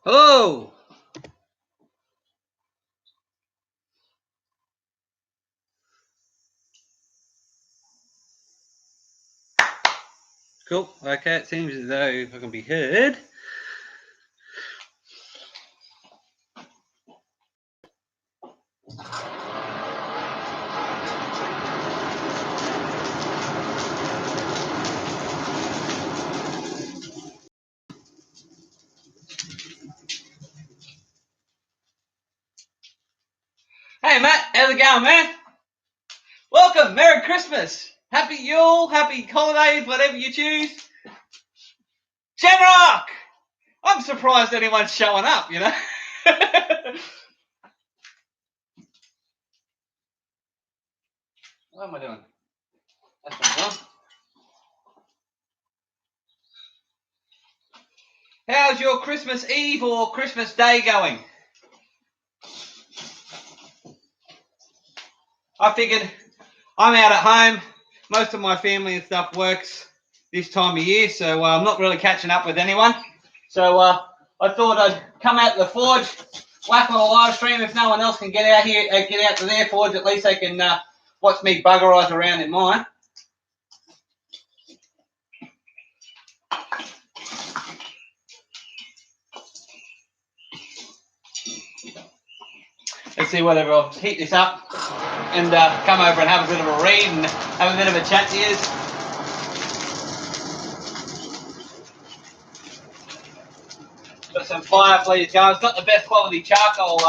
Hello. Cool. Okay, it seems as though I can be heard. Hey, Matt. How's it going, man? Welcome. Merry Christmas. Happy Yule. Happy holidays, whatever you choose. Shamrock! I'm surprised anyone's showing up, you know? What am I doing? That's what I'm doing. How's your Christmas Eve or Christmas Day going? I figured I'm out at home. Most of my family and stuff works this time of year, so I'm not really catching up with anyone. So I thought I'd come out to the forge, whack on a live stream. If no one else can get out here, get out to their forge, at least they can watch me buggerise around in mine. Let's see whether I'll heat this up and come over and have a bit of a read and have a bit of a chat to you. Got some fire fleas going. It's not the best quality charcoal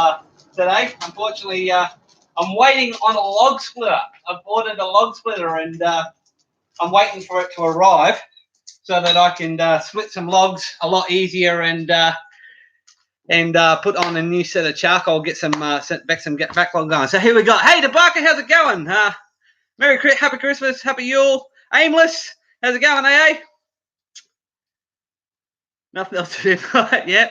today. Unfortunately, I'm waiting on a log splitter. I've ordered a log splitter and I'm waiting for it to arrive so that I can split some logs a lot easier and put on a new set of charcoal, get some backlog going. So here we go. Hey, DeBarker, how's it going? Happy Christmas, Happy Yule. Aimless, how's it going, eh? Nothing else to do. Yeah.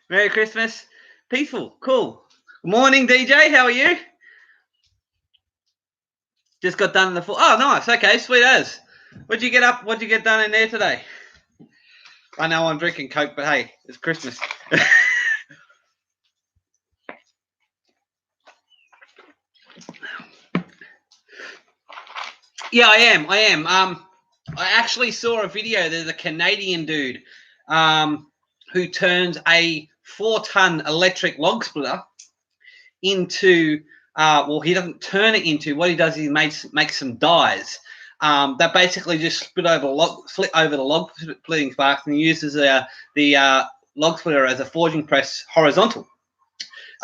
Merry Christmas. Peaceful. Cool. Good morning, DJ. How are you? Just got done in the Oh, nice. Okay, sweet as. What'd you get done in there today? I know I'm drinking Coke, but hey, it's Christmas. Yeah, I am. I actually saw a video. There's a Canadian dude who turns a 4-ton electric log splitter into he doesn't turn it into. What he does is he makes some dies that basically just split over the log splitting sparks, and he uses the log splitter as a forging press horizontal.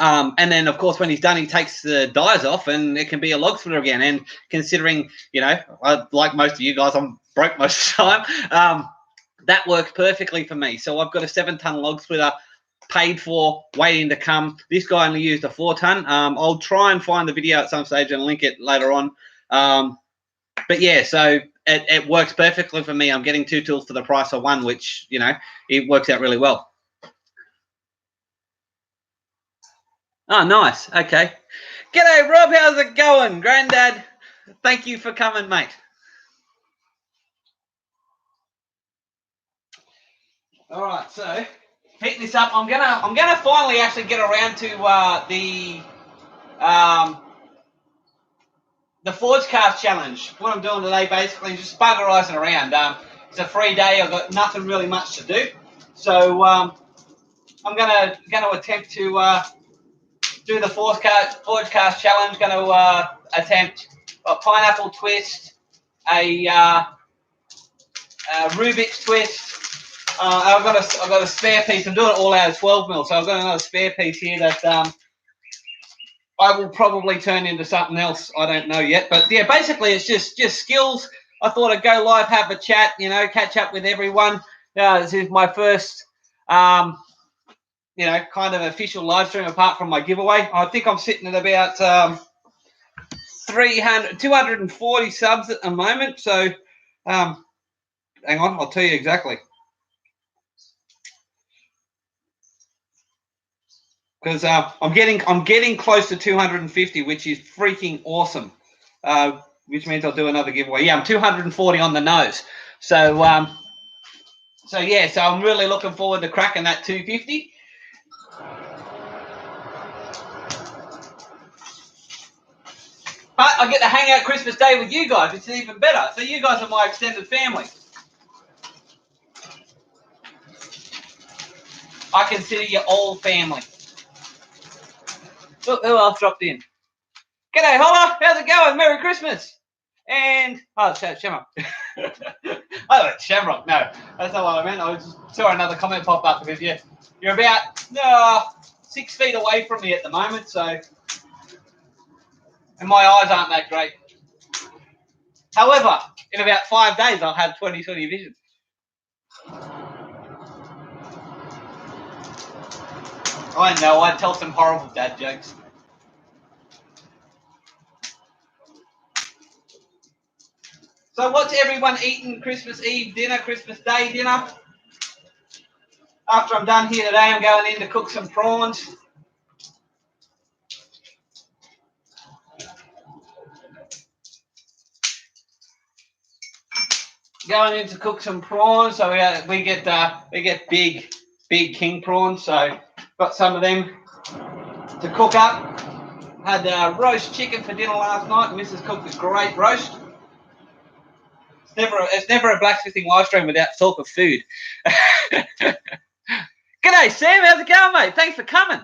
And then, of course, when he's done, he takes the dies off, and it can be a log splitter again. And considering, like most of you guys, I'm broke most of the time. That works perfectly for me. So I've got a 7-ton log splitter paid for, waiting to come. This guy only used a 4-ton. I'll try and find the video at some stage and link it later on. But yeah, so it works perfectly for me. I'm getting 2 tools for the price of 1, which, it works out really well. Oh, nice. Okay. G'day, Rob. How's it going? Granddad, thank you for coming, mate. All right, so heating this up. I'm gonna finally actually get around to the Forgecast challenge. What I'm doing today, basically, is just buggerising around. It's a free day. I've got nothing really much to do, so I'm gonna attempt to do the Forgecast challenge. Going to attempt a pineapple twist, a Rubik's twist. I've got a spare piece. I'm doing it all out of 12 mil, so I've got another spare piece here that I will probably turn into something else. I don't know yet, but yeah, basically it's just skills. I thought I'd go live, have a chat, catch up with everyone. This is my first, kind of official live stream apart from my giveaway. I think I'm sitting at about 240 subs at the moment. So, hang on, I'll tell you exactly. Because I'm getting close to 250, which is freaking awesome. Which means I'll do another giveaway. Yeah, I'm 240 on the nose. So yeah, so I'm really looking forward to cracking that 250. But I get to hang out Christmas Day with you guys, which is even better. So you guys are my extended family. I consider you all family. Look, who else dropped in? G'day, Holla. How's it going? Merry Christmas. And, oh, Shamrock. Oh, Shamrock. No, that's not what I meant. I just saw another comment pop up because you're about 6 feet away from me at the moment, so, and my eyes aren't that great. However, in about 5 days, I'll have 20/20 vision. I know, I tell some horrible dad jokes. So what's everyone eating Christmas Eve dinner, Christmas Day dinner? After I'm done here today, I'm going in to cook some prawns. Going in to cook some prawns. So we get big king prawns. So got some of them to cook up. Had roast chicken for dinner last night. Mrs. cooked a great roast. It's never a blacksmithing live stream without talk of food. G'day, Sam. How's it going, mate? Thanks for coming.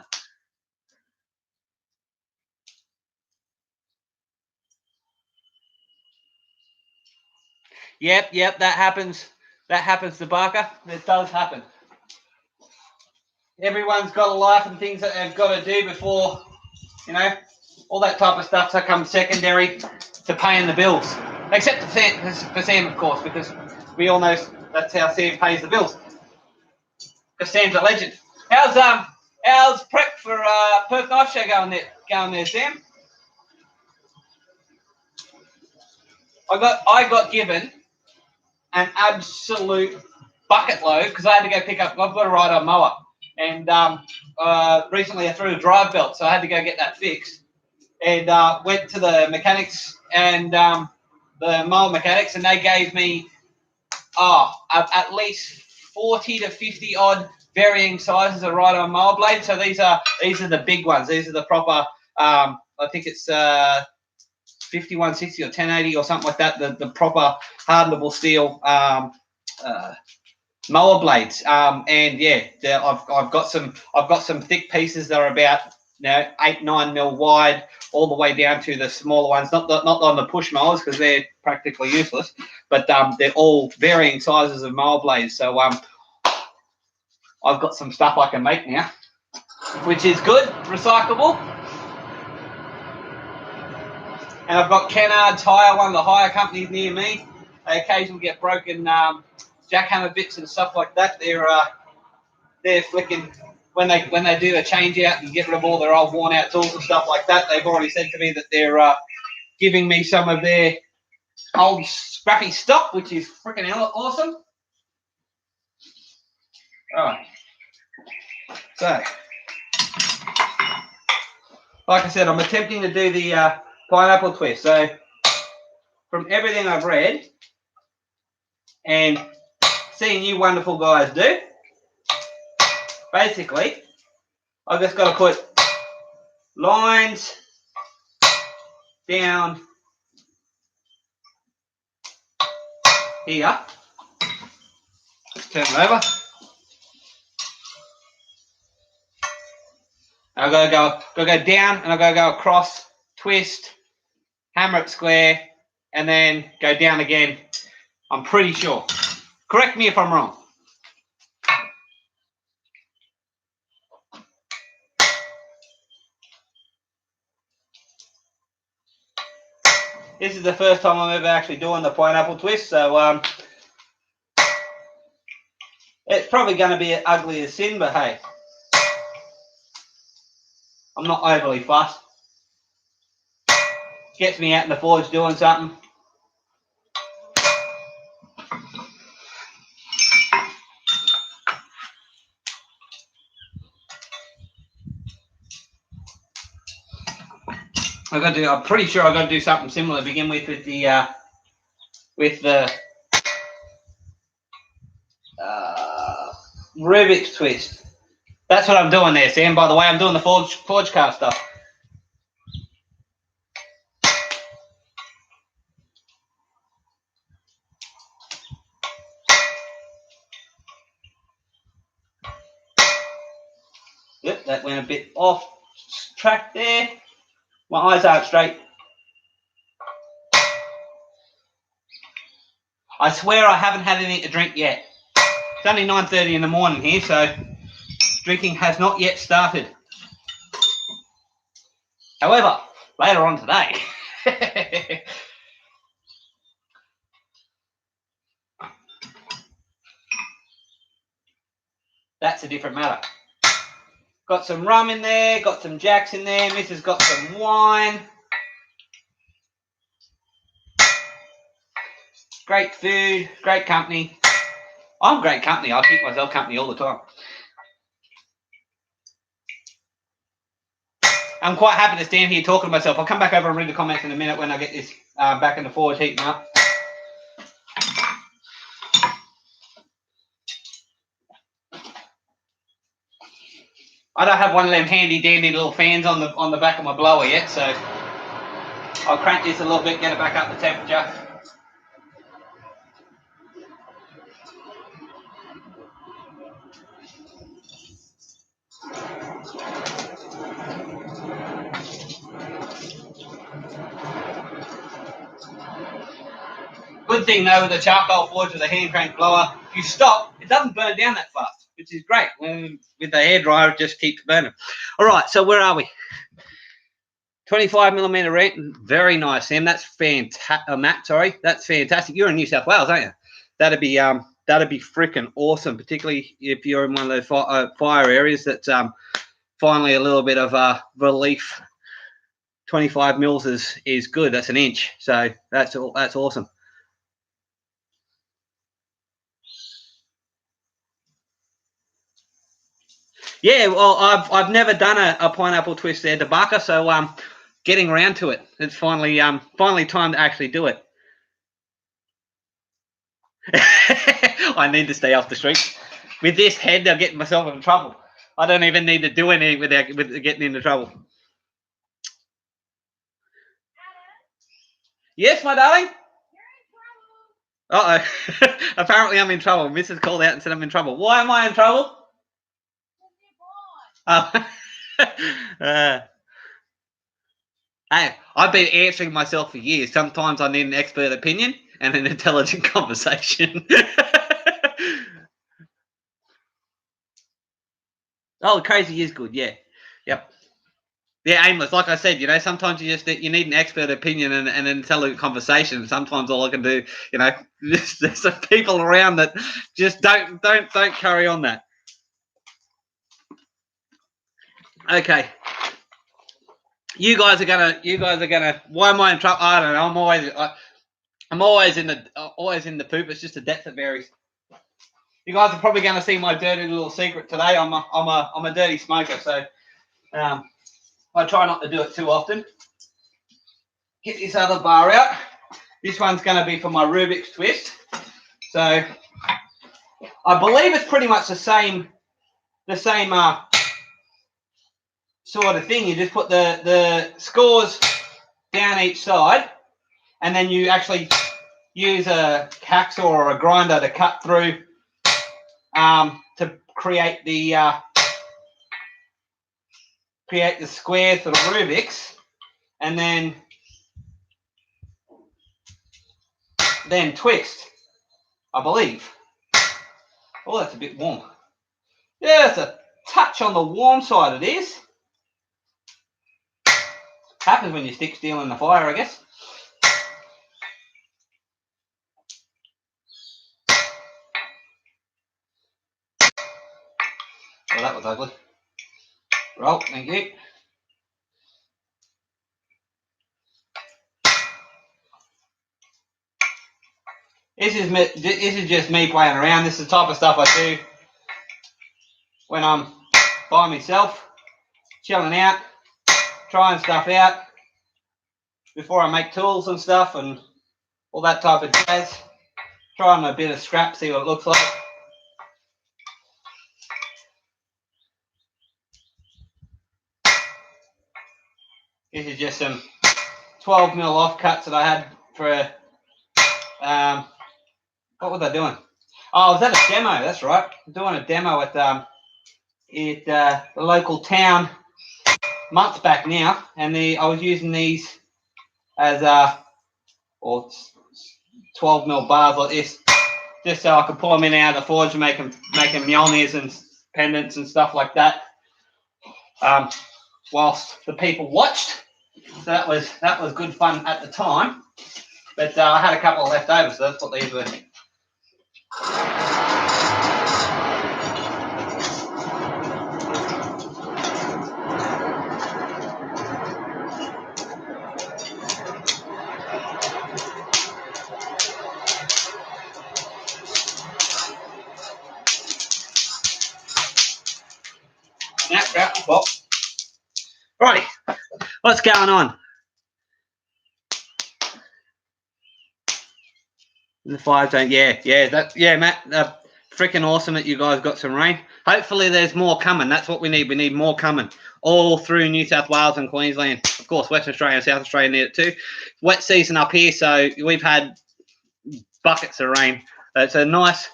Yep, that happens. That happens to Barker. It does happen. Everyone's got a life and things that they've got to do before, all that type of stuff comes secondary to paying the bills. Except for Sam, of course, because we all know that's how Sam pays the bills. Because Sam's a legend. How's prep for Perth Knife Show going there, Sam? I got given an absolute bucket load because I had to go pick up. I've got a ride-on mower, and recently I threw a drive belt, so I had to go get that fixed. And went to the mechanics and the mower mechanics, and they gave me at least 40 to 50 odd varying sizes of ride-on mower blades. So these are the big ones. These are the proper. I think it's 5160 or 1080 or something like that. The proper hardenable steel mower blades. And yeah, I've got some thick pieces that are about 8-9 mil wide, all the way down to the smaller ones. Not on the push mowers because they're practically useless, but they're all varying sizes of mower blades. So I've got some stuff I can make now, which is good, recyclable. And I've got Kennard's Hire, one of the hire companies near me. They occasionally get broken jackhammer bits and stuff like that. They're flicking when they do a change out and get rid of all their old worn out tools and stuff like that. They've already said to me that they're giving me some of their old scrappy stock, which is freaking awesome. All right. So, like I said, I'm attempting to do the pineapple twist. So, from everything I've read and seeing you wonderful guys do, basically, I've just got to put lines down here. Let's turn it over. I've got to go down, and I've got to go across, twist, hammer it square, and then go down again. I'm pretty sure. Correct me if I'm wrong. This is the first time I'm ever actually doing the pineapple twist, so it's probably going to be ugly as sin, but hey, I'm not overly fussed. Gets me out in the forge doing something. I'm pretty sure I've got to do something similar to begin with the Rubik's twist. That's what I'm doing there, Sam. By the way, I'm doing the Forgecast stuff. Yep, that went a bit off track there. My eyes aren't straight. I swear I haven't had anything to drink yet. It's only 9:30 in the morning here, so drinking has not yet started. However, later on today, that's a different matter. Got some rum in there, got some jacks in there, Mrs. got some wine. Great food, great company. I'm great company. I keep myself company all the time. I'm quite happy to stand here talking to myself. I'll come back over and read the comments in a minute when I get this back in the forge heating up. I don't have one of them handy dandy little fans on the back of my blower yet, so I'll crank this a little bit, get it back up to temperature. Good thing though with the charcoal forge with a hand crank blower, if you stop, it doesn't burn down that fast, which is great. With the hairdryer, it just keeps burning. All right, so where are we? 25mm rent, very nice, Sam. That's fantastic. Matt, sorry, that's fantastic. You're in New South Wales, aren't you? That'd be freaking awesome, particularly if you're in one of those fire areas. That's finally a little bit of relief. 25 mils is good. That's an inch, so that's awesome. Yeah, well, I've never done a pineapple twist there, debugger, so getting around to it. It's finally time to actually do it. I need to stay off the street. With this head, I'll get myself in trouble. I don't even need to do anything with getting into trouble. Yes, my darling? You're in trouble. Uh-oh. Apparently I'm in trouble. Mrs. called out and said I'm in trouble. Why am I in trouble? Oh. Hey, I've been answering myself for years. Sometimes I need an expert opinion and an intelligent conversation. Oh, crazy is good. Yeah. Yep. Yeah, aimless. Like I said, sometimes you need an expert opinion and an intelligent conversation. Sometimes all I can do, there's some people around that just don't carry on that. Okay. You guys are gonna. Why am I in trouble? I don't know. I'm always in the poop. It's just the depth that varies. You guys are probably going to see my dirty little secret today. I'm a dirty smoker, so I try not to do it too often. Get this other bar out. This one's going to be for my Rubik's twist. So I believe it's pretty much the same sort of thing. You just put the scores down each side, and then you actually use a hacksaw or a grinder to cut through to create the square for the Rubik's, and then twist, I believe. Oh, that's a bit warm. Yeah, it's a touch on the warm side it is. Happens when you stick steel in the fire, I guess. Oh, that was ugly. Roll, thank you. This is just me playing around. This is the type of stuff I do when I'm by myself, chilling out, trying stuff out before I make tools and stuff and all that type of jazz. Trying a bit of scrap, see what it looks like. This is just some 12mm offcuts that I had for what was I doing? Oh, I was at a demo, that's right. I'm doing a demo at at the local town months back now, and I was using these as or 12 mil bars like this, just so I could pull them in and out of the forge and make them Mjolnirs and pendants and stuff like that. Whilst the people watched, so that was good fun at the time. But I had a couple left over, so that's what these were. Right, what's going on? The 5 zone, yeah, Matt. Freaking awesome that you guys got some rain. Hopefully, there's more coming. That's what we need. We need more coming all through New South Wales and Queensland. Of course, Western Australia and South Australia need it too. Wet season up here, so we've had buckets of rain. It's a nice,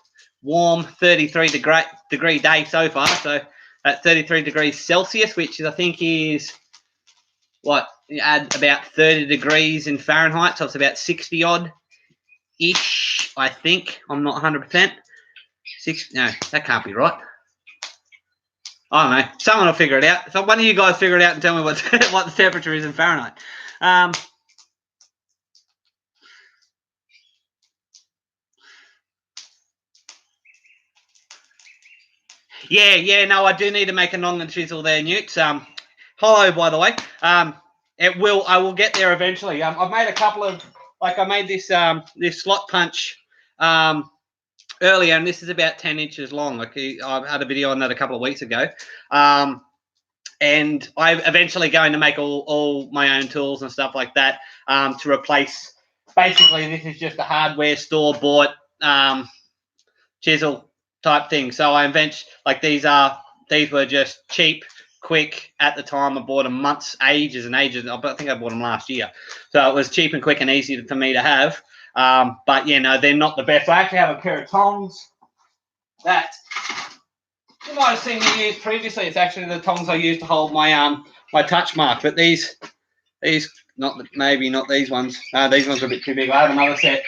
warm 33-degree day so far. So at 33 degrees Celsius, which I think is what, you add about 30 degrees in Fahrenheit, so it's about 60 odd ish. I think I'm not 100%. No, that can't be right. I don't know. Someone will figure it out. So one of you guys figure it out and tell me what the temperature is in Fahrenheit. Yeah, no, I do need to make a nong and chisel there, Newts. Hello, by the way. I will get there eventually. I've made a couple of, I made this this slot punch earlier, and this is about 10 inches long. I had a video on that a couple of weeks ago. And I'm eventually going to make all my own tools and stuff like that to replace. Basically, this is just a hardware store bought chisel type thing. So I these were just cheap, quick at the time. I bought them ages and ages. I think I bought them last year. So it was cheap and quick and easy for me to have. But yeah, no, they're not the best. I actually have a pair of tongs that you might have seen me use previously. It's actually the tongs I use to hold my my touch mark. But these maybe not these ones. These ones are a bit too big. I have another set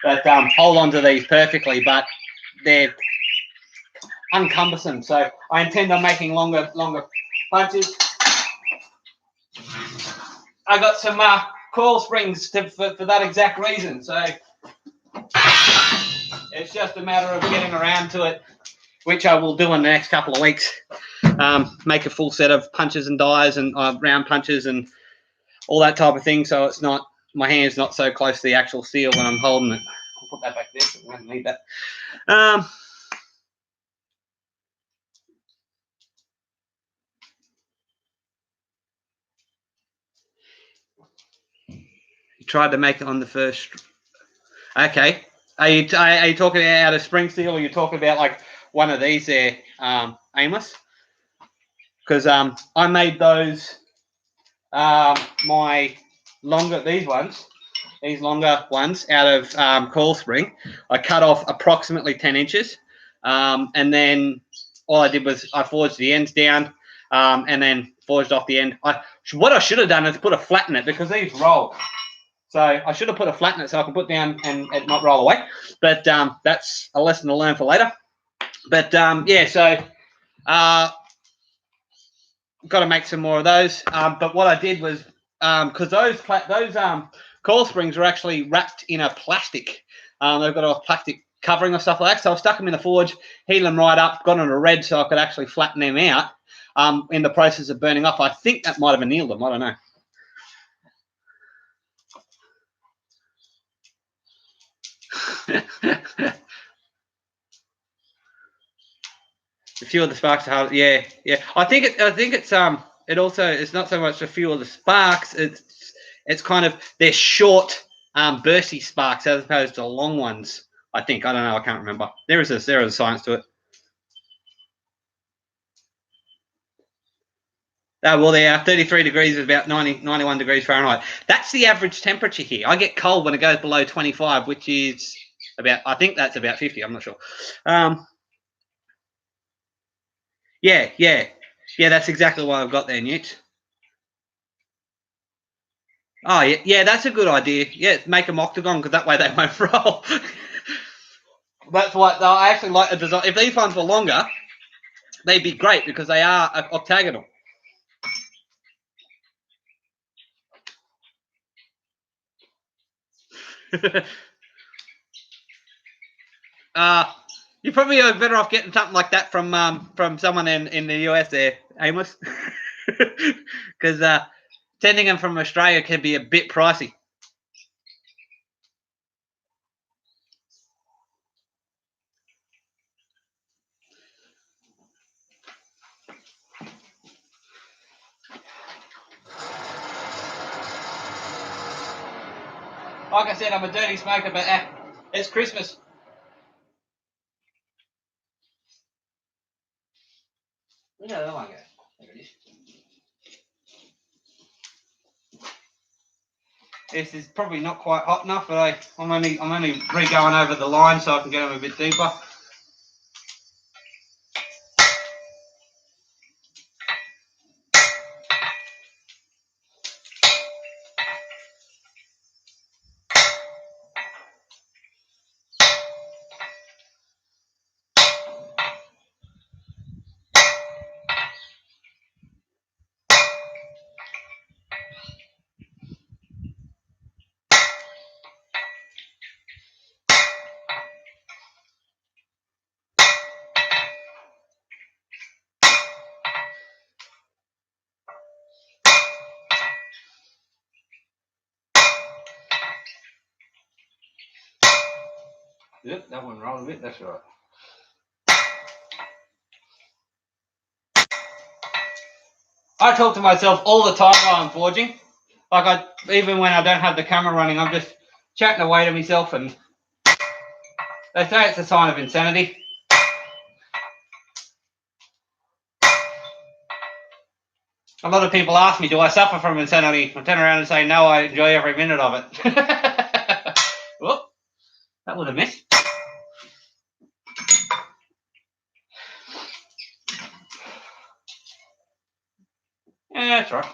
that hold on to these perfectly, but they're uncumbersome. So I intend on making longer punches. I got some coil springs for that exact reason. So it's just a matter of getting around to it, which I will do in the next couple of weeks. Make a full set of punches and dies and round punches and all that type of thing. So it's not, my hand's not so close to the actual steel when I'm holding it. I'll put that back there. So I don't need that. You tried to make it on the first. Okay. Are you talking out of spring steel, or are you talking about like one of these there, Amos? Because I made those these longer ones out of coil spring. I cut off approximately 10 inches, and then all I did was I forged the ends down, and then forged off the end. What I should have done is put a flat in it, because these roll. So I should have put a flat in it so I can put down and it not roll away. But that's a lesson to learn for later. But yeah, so got to make some more of those. But what I did was, because those coil springs are actually wrapped in a plastic. They've got a plastic covering or stuff like that. So I stuck them in the forge, heated them right up, got them to red so I could actually flatten them out in the process of burning off. I think that might have annealed them. I don't know. A few of the sparks are hard. Yeah. I think it's not so much a few of the sparks. It's kind of, they're short, bursty sparks as opposed to long ones. I think. I don't know. I can't remember. There is a science to it. Well, they are 33 degrees is about 91 degrees Fahrenheit. That's the average temperature here. I get cold when it goes below 25, which is I think that's about 50. I'm not sure. Yeah, yeah. Yeah, that's exactly what I've got there, Newt. Oh, yeah, yeah, that's a good idea. Yeah, make them octagon because that way they won't roll. That's what I actually like the design. If these ones were longer, they'd be great because they are octagonal. You probably are better off getting something like that from someone in the US there, Amos, because sending them from Australia can be a bit pricey. Like I said, I'm a dirty smoker, but it's Christmas. Where'd that other one go? There it is. This is probably not quite hot enough, but I'm only re-going over the line so I can get them a bit deeper. Yep, that one rolled a bit, that's right. I talk to myself all the time while I'm forging. Like even when I don't have the camera running, I'm just chatting away to myself, and they say it's a sign of insanity. A lot of people ask me, do I suffer from insanity? I turn around and say, no, I enjoy every minute of it. Whoop, that would have missed. Yeah, that's right.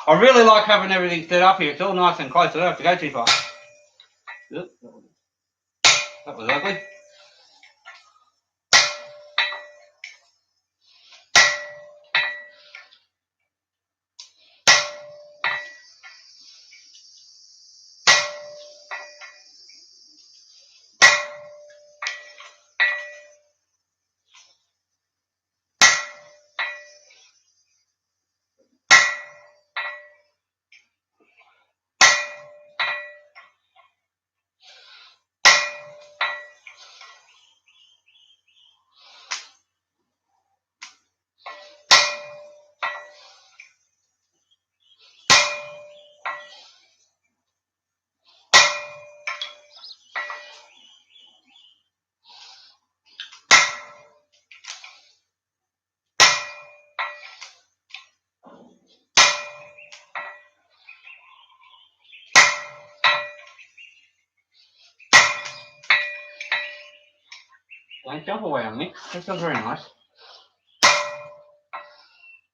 I really like having everything set up here. It's all nice and close. I don't have to go too far. Oop, that was ugly. Don't jump away on me. That's not very nice.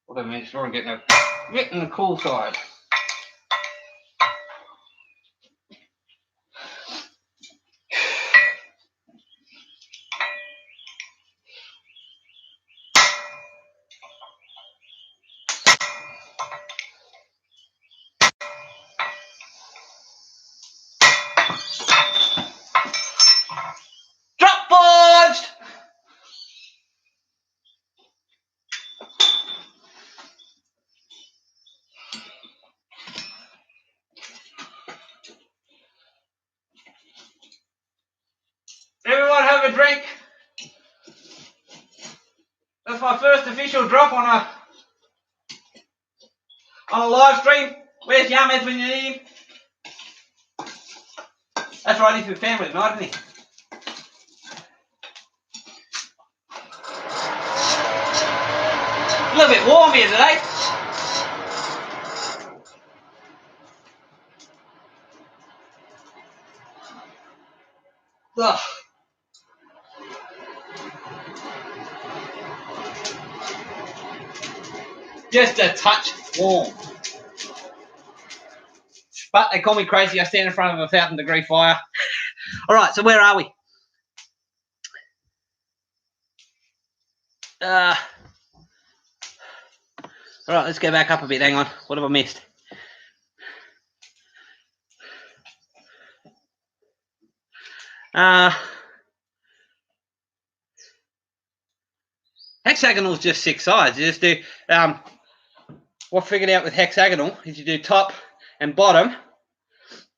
What I make sure I'm getting the cool side. Drop forged! Everyone have a drink. That's my first official drop on a live stream. Where's Xmas when you need him? That's right, he's with family tonight, isn't he? A little bit warm here today. Just a touch warm. But they call me crazy. I stand in front of a 1,000-degree fire. All right, so where are we? All right, let's go back up a bit. Hang on. What have I missed? Hexagonal is just 6 sides. You just do what I figured out with hexagonal is you do top and bottom,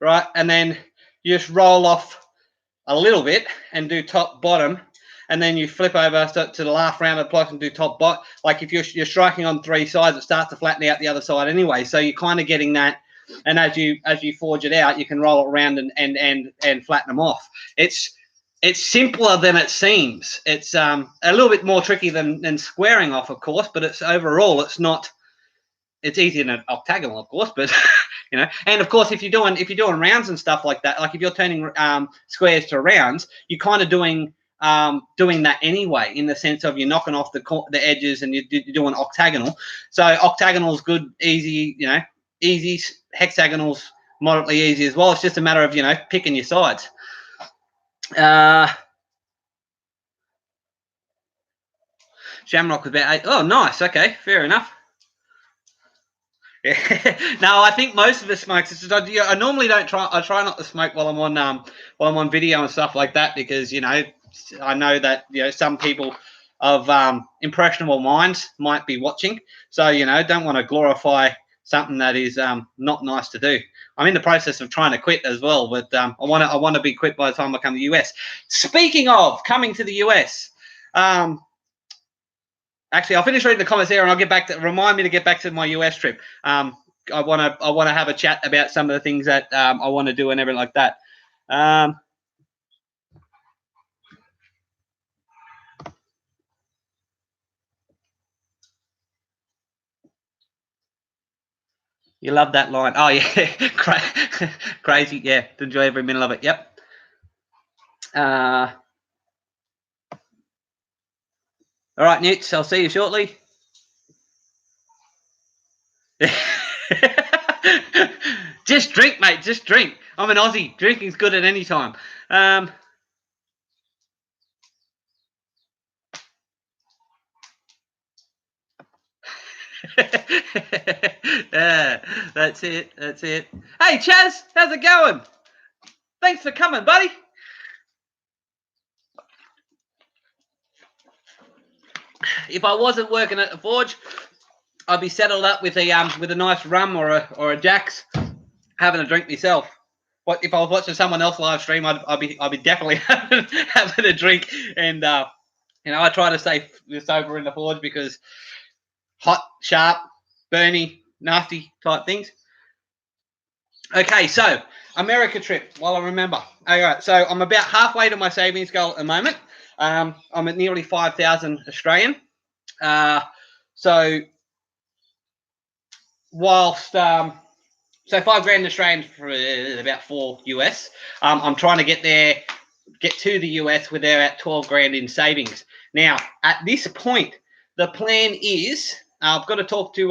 right? And then you just roll off a little bit and do top, bottom, and then you flip over to the last round of the block and do top, bottom. Like if you're striking on 3 sides, it starts to flatten out the other side anyway. So you're kind of getting that. And as you forge it out, you can roll it around and flatten them off. It's simpler than it seems. It's a little bit more tricky than squaring off, of course, but it's overall it's not. It's easier than an octagonal, of course, but you know. And of course, if you're doing rounds and stuff like that, like if you're turning squares to rounds, you're kind of doing that anyway, in the sense of you're knocking off the edges and you're doing octagonal. So octagonal's good, easy, you know, easy. Hexagonal's moderately easy as well. It's just a matter of, you know, picking your sides. Shamrock was about 8. Oh, nice. Okay, fair enough. No, I think most of the smokes. It's just, I normally don't try. I try not to smoke while I'm on video and stuff like that, because you know I know that some people of impressionable minds might be watching. So don't want to glorify something that is not nice to do. I'm in the process of trying to quit as well, but I want to be quit by the time I come to the US. Speaking of coming to the US. Actually, I'll finish reading the comments there, and I'll get back to. Remind me to get back to my US trip. I want to have a chat about some of the things that I want to do and everything like that. You love that line. Oh yeah, crazy. Yeah, enjoy every minute of it. Yep. All right, Newts. I'll see you shortly. Just drink, mate. Just drink. I'm an Aussie. Drinking's good at any time. Yeah, that's it. That's it. Hey, Chaz, how's it going? Thanks for coming, buddy. If I wasn't working at the forge, I'd be settled up with a nice rum or a Jack's, having a drink myself. But if I was watching someone else live stream, I'd be definitely having a drink. And I try to stay sober in the forge because hot, sharp, burny, nasty type things. Okay, so America trip. While I remember. All right, so I'm about halfway to my savings goal at the moment. I'm at nearly 5,000 Australian. So whilst so $5,000 Australian for about 4 US. I'm trying to get to the US with about 12 grand in savings. Now, at this point, the plan is I've got to talk to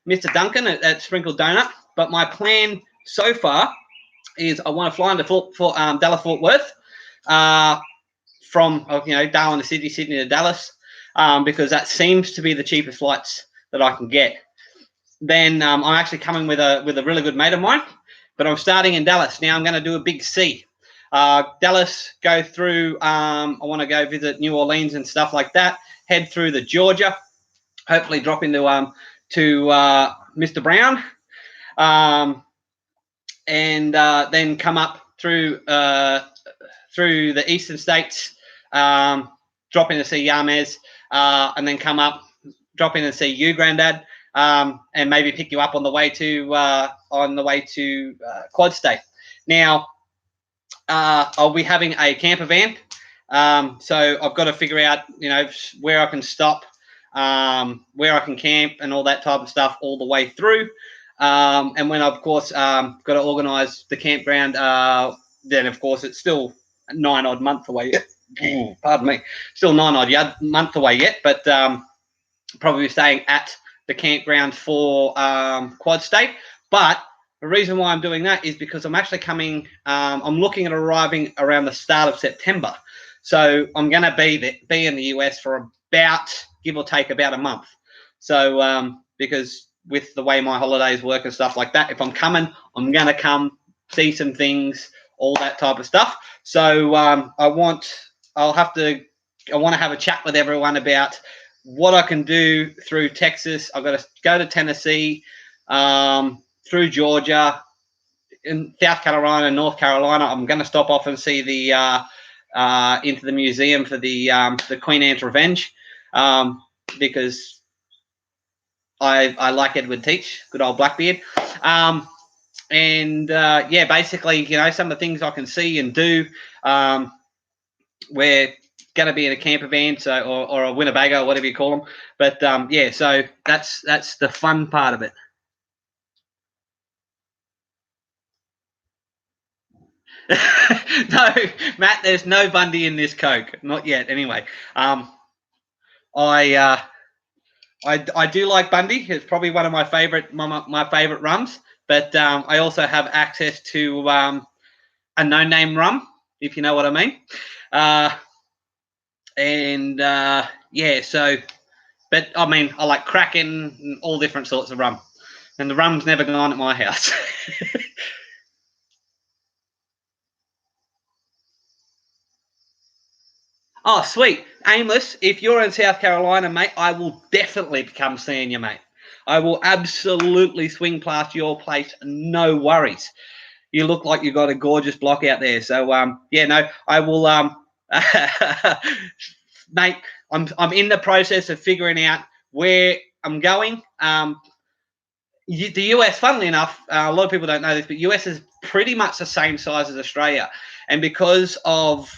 Mr. Duncan at Sprinkled Donut, but my plan so far is I want to fly into Dallas Fort Worth from Darwin to Sydney, Sydney to Dallas, because that seems to be the cheapest flights that I can get. Then I'm actually coming with a really good mate of mine, but I'm starting in Dallas. Now I'm going to do a big C. Dallas, go through, I want to go visit New Orleans and stuff like that, head through the Georgia, hopefully drop into to Mr. Brown, and then come up through the eastern states, drop in to see Yamez, and then come up, drop in and see you, Grandad, and maybe pick you up on the way to Quad State. Now, I'll be having a camper van, so I've got to figure out where I can stop, where I can camp, and all that type of stuff all the way through. And when I've, of course, got to organise the campground, then of course it's still 9 odd months away pardon me, still 9 odd yard month away yet, but probably staying at the campground for Quad State. But the reason why I'm doing that is because I'm actually coming. I'm looking at arriving around the start of September, so I'm going to be in the US for about, give or take, about a month. So because with the way my holidays work and stuff like that, if I'm coming, I'm going to come see some things, all that type of stuff. So I want to have a chat with everyone about what I can do through Texas. I've got to go to Tennessee, through Georgia, in South Carolina, North Carolina. I'm going to stop off and see the into the museum for the Queen Anne's Revenge, because I like Edward Teach, good old Blackbeard. Yeah, basically, some of the things I can see and do. We're going to be in a camper van, or a Winnebago, or whatever you call them. But yeah, so that's the fun part of it. No, Matt, there's no Bundy in this Coke, not yet. Anyway, I do like Bundy. It's probably one of my favorite rums. But I also have access to a no-name rum, if you know what I mean. Yeah, so, but I mean, I like Kraken and all different sorts of rum, and the rum's never gone at my house. Oh, sweet. Amos, if you're in South Carolina, mate, I will definitely come seeing you, mate. I will absolutely swing past your place, no worries. You look like you got a gorgeous block out there. So, yeah, no, I will, mate, I'm in the process of figuring out where I'm going. The US, funnily enough, a lot of people don't know this, but US is pretty much the same size as Australia. And because of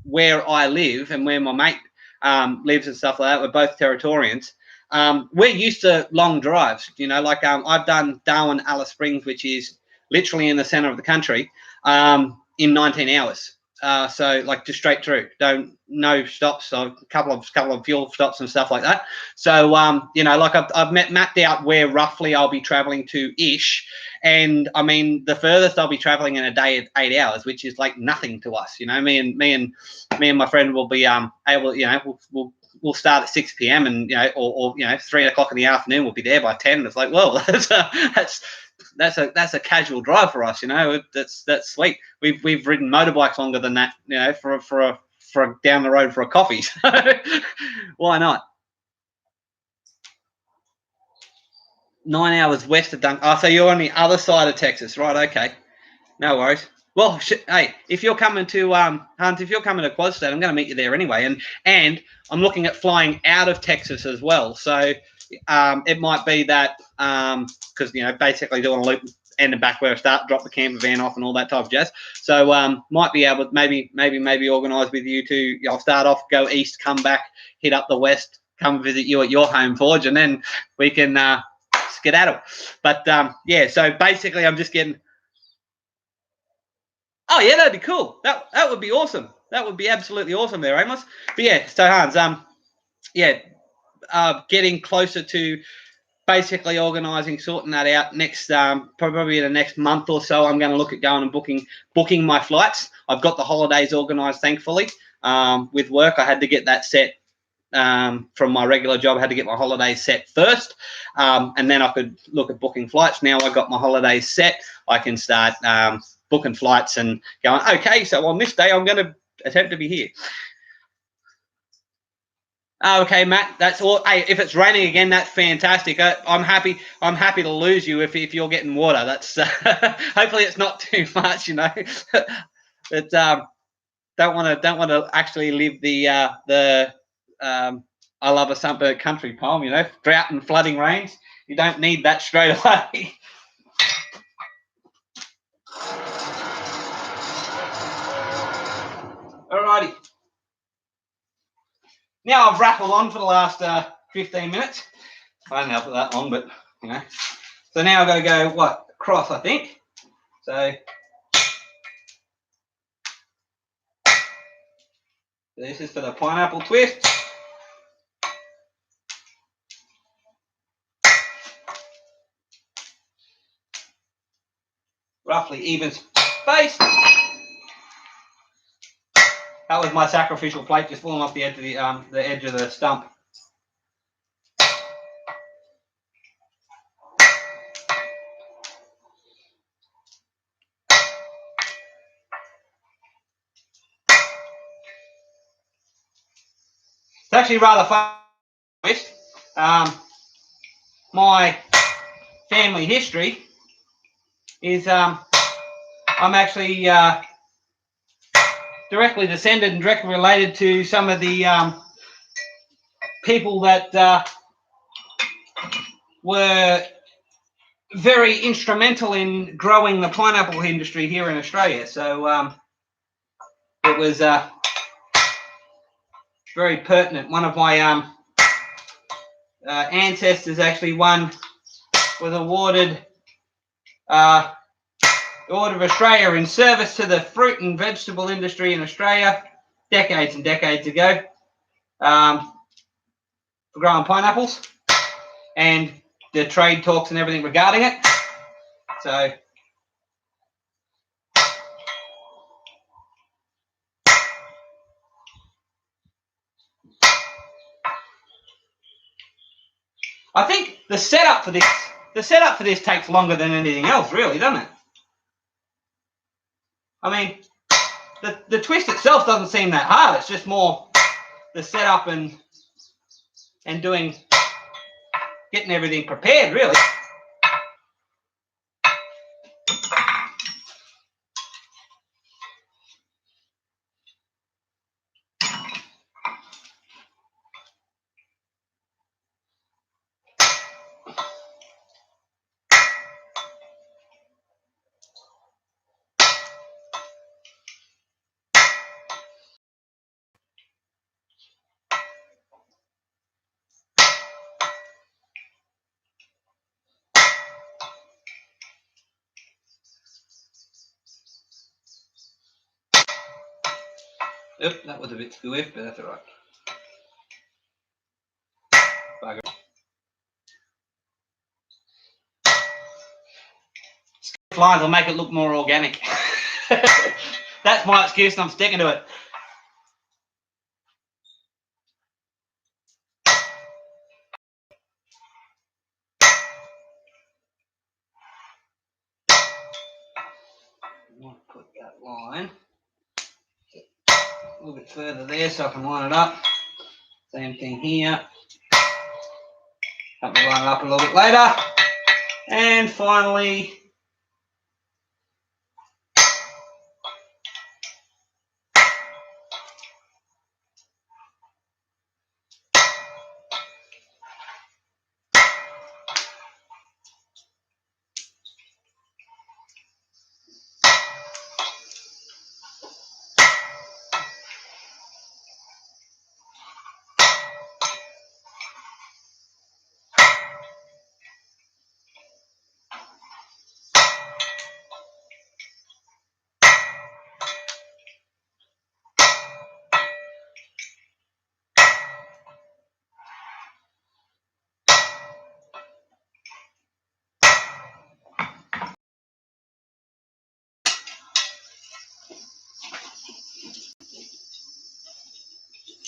where I live and where my mate lives and stuff like that, we're both Territorians. We're used to long drives, like I've done Darwin, Alice Springs, which is literally in the center of the country, in 19 hours. So like just straight through, no stops, so a couple of fuel stops and stuff like that. So like I've mapped out where roughly I'll be traveling to ish, and I mean the furthest I'll be traveling in a day is 8 hours, which is like nothing to us. Me and my friend will be able, we'll start at 6 p.m. and or 3 o'clock in the afternoon, we'll be there by 10. It's like, well, that's a casual drive for us, That's sweet. We've ridden motorbikes longer than that, for down the road for a coffee. So why not? 9 hours west of Dunk. Oh, so you're on the other side of Texas, right? Okay, no worries. Well, hey, if you're coming to Hunt, if you're coming to Quad State, I'm going to meet you there anyway. And I'm looking at flying out of Texas as well. So it might be that because basically doing a loop end and back where I start, drop the camper van off and all that type of jazz. So might be able to maybe organise with you to. I'll start off, go east, come back, hit up the west, come visit you at your home forge, and then we can skedaddle. But yeah, so basically I'm just getting. Oh yeah, that'd be cool. That would be awesome. That would be absolutely awesome there, Amos. But yeah, so Hans, yeah, getting closer to basically organising, sorting that out next, probably in the next month or so. I'm going to look at going and booking my flights. I've got the holidays organised, thankfully. With work, I had to get that set from my regular job. I had to get my holidays set first, and then I could look at booking flights. Now I got my holidays set, I can start booking flights and going, okay, so on this day I'm going to attempt to be here. Okay, Matt, that's all. Hey, if it's raining again, that's fantastic. I'm happy. I'm happy to lose you if you're getting water. That's hopefully it's not too much, But don't want to actually live the I love a sunburnt country poem. Drought and flooding rains. You don't need that straight away. Alrighty. Now I've rattled on for the last 15 minutes. I don't know for that long, but So now I've got to go across, I think. So This is for the pineapple twist. Roughly even spaced. That was my sacrificial plate just falling off the edge of the edge of the stump. It's actually rather fun. My family history is I'm actually directly descended and directly related to some of the people that were very instrumental in growing the pineapple industry here in Australia. So it was very pertinent. One of my ancestors actually was awarded the Order of Australia in service to the fruit and vegetable industry in Australia decades and decades ago for growing pineapples and the trade talks and everything regarding it. So I think the setup for this takes longer than anything else, really, doesn't it? I mean, the twist itself doesn't seem that hard. It's just more the setup and getting everything prepared, really. Yep, that was a bit squiff, but that's all right. Bugger. Lines will make it look more organic. That's my excuse, and I'm sticking to it. I want to put that line a little bit further there so I can line it up. Same thing here. Help me line it up a little bit later. And finally,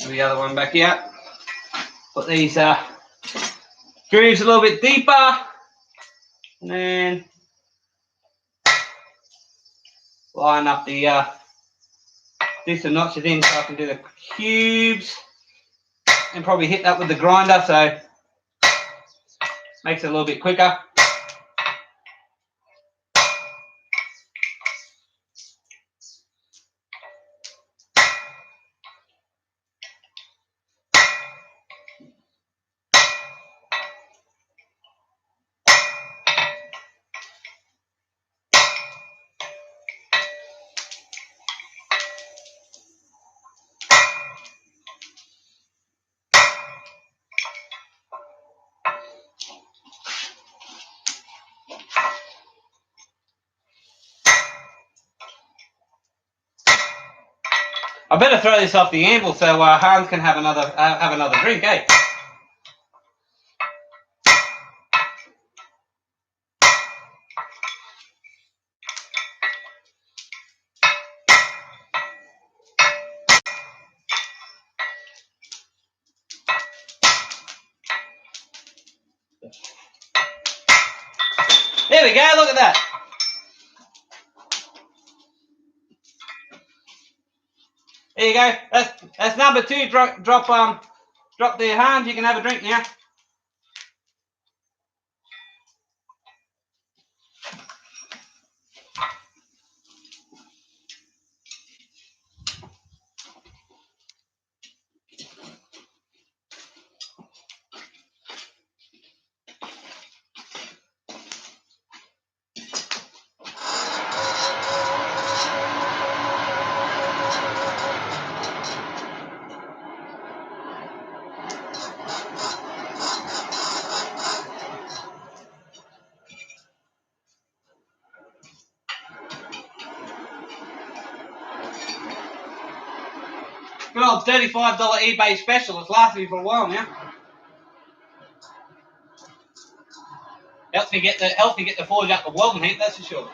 the other one back out. Put these grooves a little bit deeper, and then line up the do some notches in so I can do the cubes, and probably hit that with the grinder so makes it a little bit quicker. I better throw this off the anvil so Hans can have another drink, eh? There we go. Look at that. There you go. That's number 2. Drop there, Hans. You can have a drink now. Good old $35 eBay special. It's lasted me for a while now. Helps me get the forge up the welding heat, that's for sure.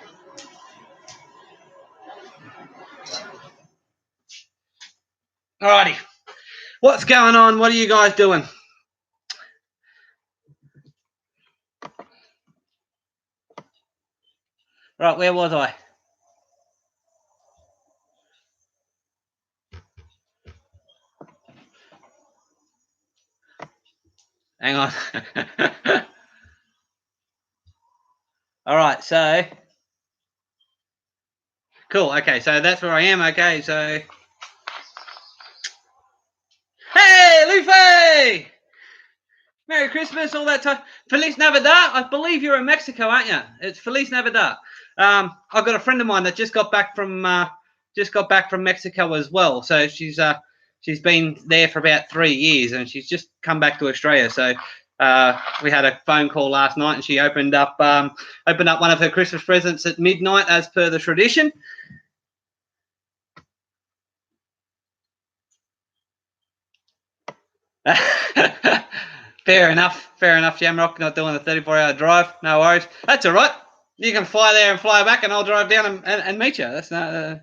Alrighty. What's going on? What are you guys doing? Right, where was I? Hang on. All right, so cool. Okay, so that's where I am. Okay, so hey, Luffy! Merry Christmas, all that time. Feliz Navidad. I believe you're in Mexico, aren't you? It's Feliz Navidad. I've got a friend of mine that just got back from Mexico as well. So she's been there for about 3 years, and she's just come back to Australia. So we had a phone call last night, and she opened up one of her Christmas presents at midnight, as per the tradition. Fair enough, Shamrock. Not doing a 34-hour drive. No worries. That's all right. You can fly there and fly back, and I'll drive down and meet you. That's not.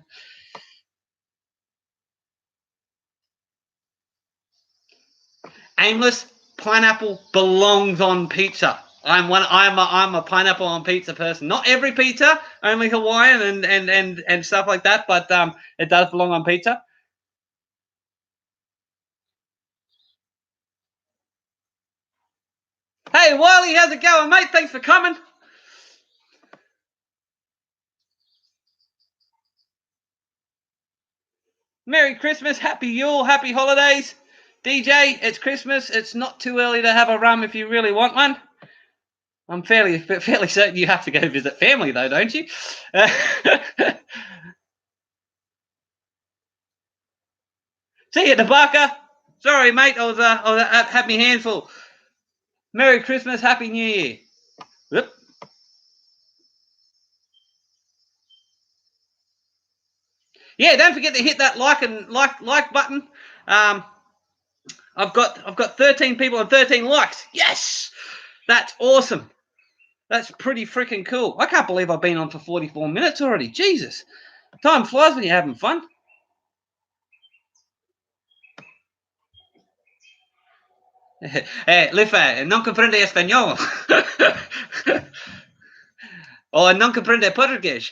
Aimless pineapple belongs on pizza. I'm a pineapple on pizza person. Not every pizza, only Hawaiian and stuff like that. But it does belong on pizza. Hey, Wiley, how's it going, mate? Thanks for coming. Merry Christmas, Happy Yule, Happy Holidays. DJ, it's Christmas. It's not too early to have a rum if you really want one. I'm fairly certain you have to go visit family, though, don't you? See you, Tabaka. Sorry, mate. I was had me handful. Merry Christmas, Happy New Year. Whoop. Yeah, don't forget to hit that like button. I've got 13 people and 13 likes. Yes, that's awesome. That's pretty freaking cool. I can't believe I've been on for 44 minutes already. Jesus, time flies when you're having fun. Lifa, non comprende español. O non comprende português.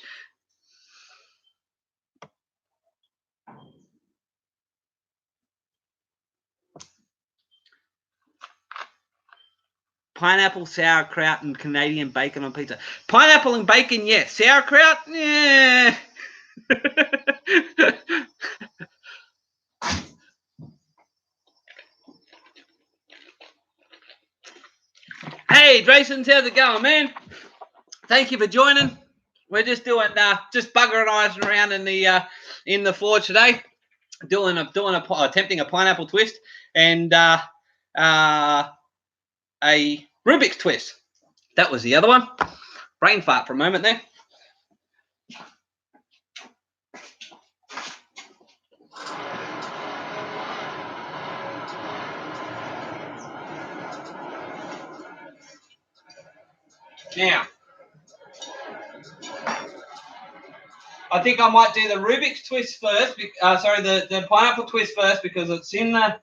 Pineapple, sauerkraut, and Canadian bacon on pizza. Pineapple and bacon, yes. Sauerkraut, yeah. Hey, Drayson, how's it going, man? Thank you for joining. We're just doing just buggering around in the forge today, attempting a pineapple twist and a Rubik's twist. That was the other one. Brain fart for a moment there. Now, I think I might do the Rubik's twist first. Sorry, the pineapple twist first because it's in the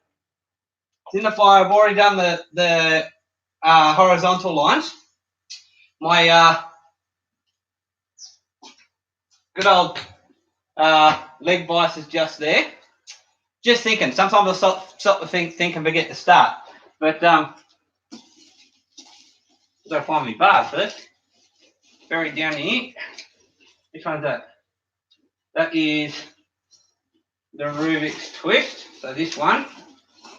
fire. I've already done the horizontal lines. My good old leg vise is just there. Just thinking. Sometimes I'll stop to think and forget to start. But gotta find my bar first. Buried down here. Which one's that? That is the Rubik's twist. So this one.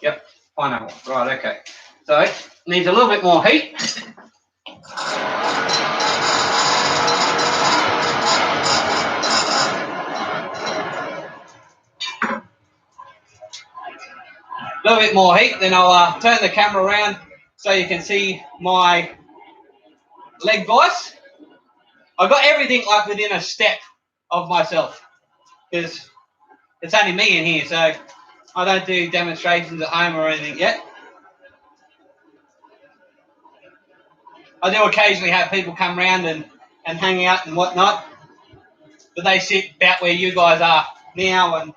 Yep, pineapple. Right, okay. So it needs a little bit more heat. A little bit more heat, then I'll turn the camera around so you can see my leg vise. I've got everything like within a step of myself because it's only me in here, so I don't do demonstrations at home or anything yet. I do occasionally have people come around and hang out and whatnot, but they sit about where you guys are now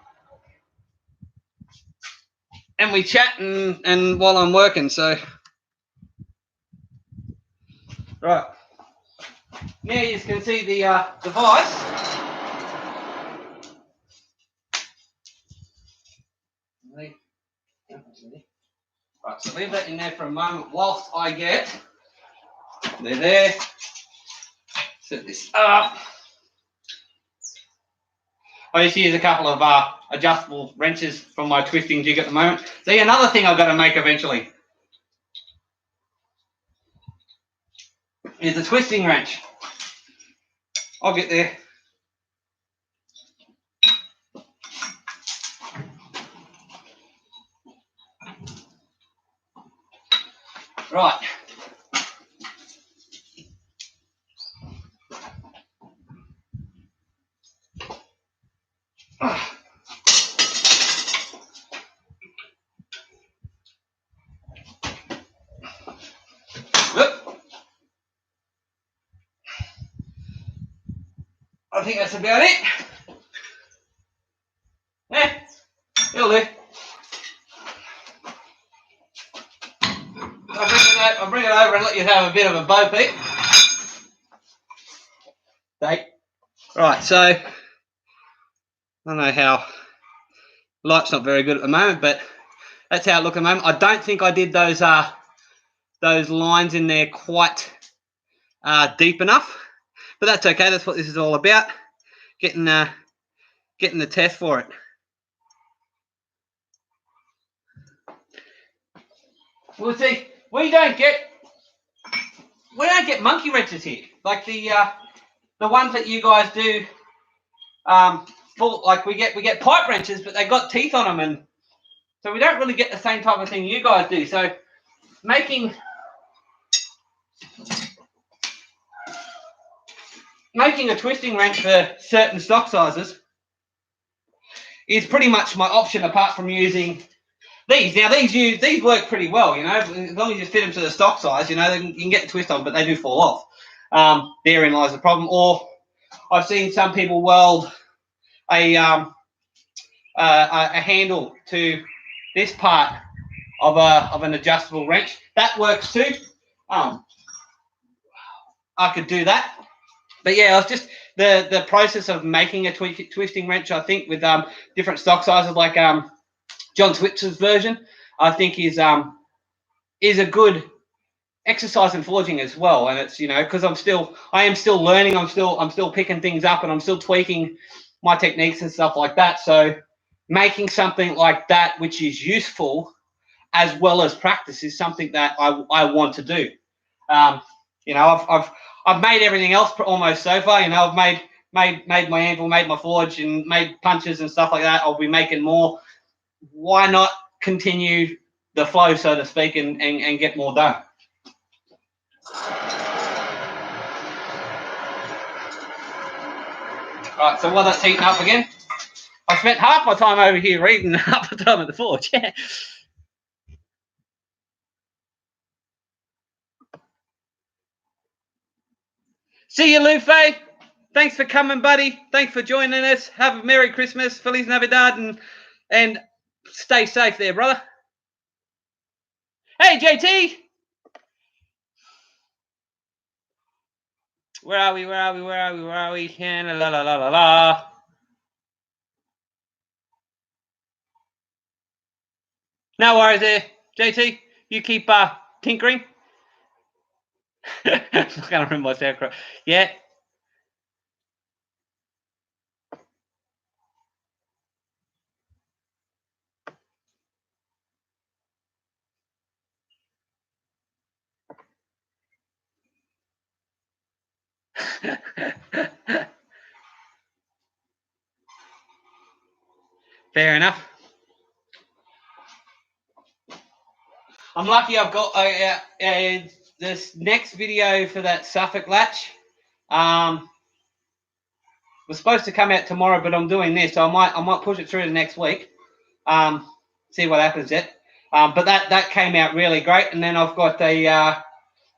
and we chat and while I'm working, so right. Now you can see the device. Right, so leave that in there for a moment whilst I get. They're there. Set this up. I just use a couple of adjustable wrenches from my twisting jig at the moment. See, another thing I've got to make eventually is a twisting wrench. I'll get there. Right. I think that's about it. Yeah, it'll do. I'll bring it over and let you have a bit of a bow peep. Right, so I don't know how light's not very good at the moment, but that's how it looks at the moment. I don't think I did those lines in there quite deep enough, but that's okay. That's what this is all about. Getting the test for it. Well, see, we don't get monkey wrenches here, like the ones that you guys do. Like we get pipe wrenches, but they got teeth on them, and so we don't really get the same type of thing you guys do. So making a twisting wrench for certain stock sizes is pretty much my option, apart from using these. Now these work pretty well, you know, as long as you fit them to the stock size, you know, you can get the twist on, but they do fall off. Therein lies the problem. Or I've seen some people weld a handle to this part of an adjustable wrench. That works too. I could do that. But yeah, it's just the process of making a twisting wrench, I think, with different stock sizes, like John Switzer's version, I think is a good exercise in forging as well. And it's, you know, because I am still learning, I'm still picking things up, and I'm still tweaking my techniques and stuff like that. So making something like that, which is useful as well as practice, is something that I want to do. You know, I've made everything else almost so far. You know, I've made my anvil, made my forge, and made punches and stuff like that. I'll be making more. Why not continue the flow, so to speak, and get more done? Right, so while that's heating up again, I spent half my time over here reading, half the time at the forge. See you, Lufe. Thanks for coming, buddy. Thanks for joining us. Have a Merry Christmas, Feliz Navidad, and stay safe there, brother. Hey, JT. Where are we? Where are we? Where are we? Where are we? La la la la la. No worries there, JT. You keep tinkering. I'm not going to remember myself. Yeah. Fair enough. I'm lucky I've got this next video for that Suffolk latch. Was supposed to come out tomorrow, but I'm doing this, so I might push it through to next week. See what happens yet. But that came out really great, and then I've got a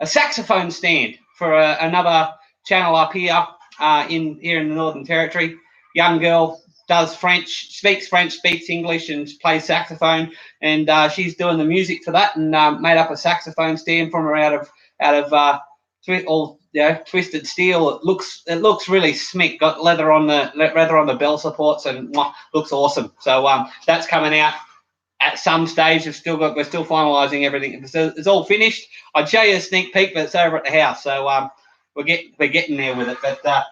saxophone stand for another channel up here here in the Northern Territory. Young girl does French, speaks French, speaks English, and plays saxophone. And she's doing the music for that, and made up a saxophone stand from her out of twisted steel. It looks really smick. Got leather on the bell supports, and looks awesome. So that's coming out at some stage. We're still finalising everything. So it's all finished. I'd show you a sneak peek, but it's over at the house. So we're getting there with it. But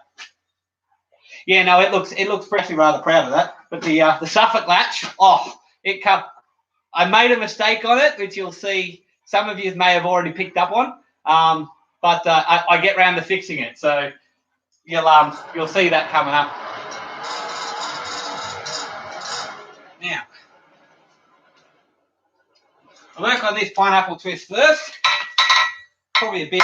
yeah, no, it looks actually rather proud of that. But the Suffolk latch, I made a mistake on it, which you'll see some of you may have already picked up on. But I get round to fixing it, so you'll see that coming up. Now, I'll work on this pineapple twist first. Probably a bit.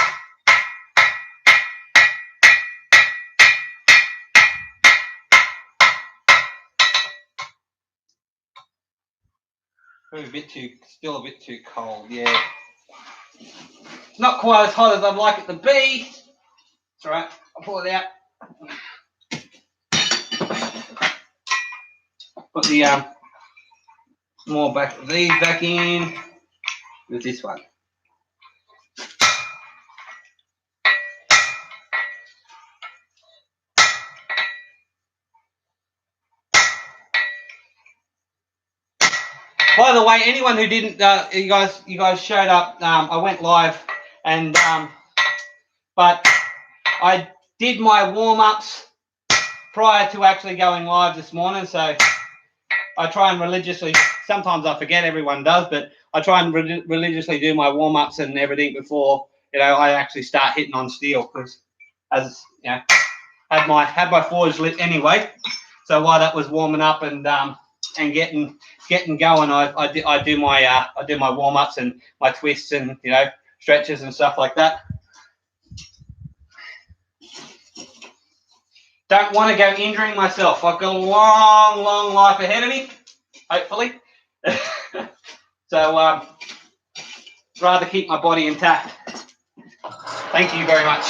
Still a bit too cold, yeah. Not quite as hot as I'd like it to be. It's all right, I'll pull it out. Put the these back in with this one. By the way, anyone who didn't, you guys showed up. I went live, and but I did my warm-ups prior to actually going live this morning. So I try and religiously. Sometimes I forget, everyone does, but I try and religiously do my warm-ups and everything before I actually start hitting on steel, because as had my forge lit anyway. So while that was warming up and getting going, I do my warm-ups and my twists and stretches and stuff like that. Don't want to go injuring myself. I've got a long life ahead of me, hopefully. So rather keep my body intact. Thank you very much.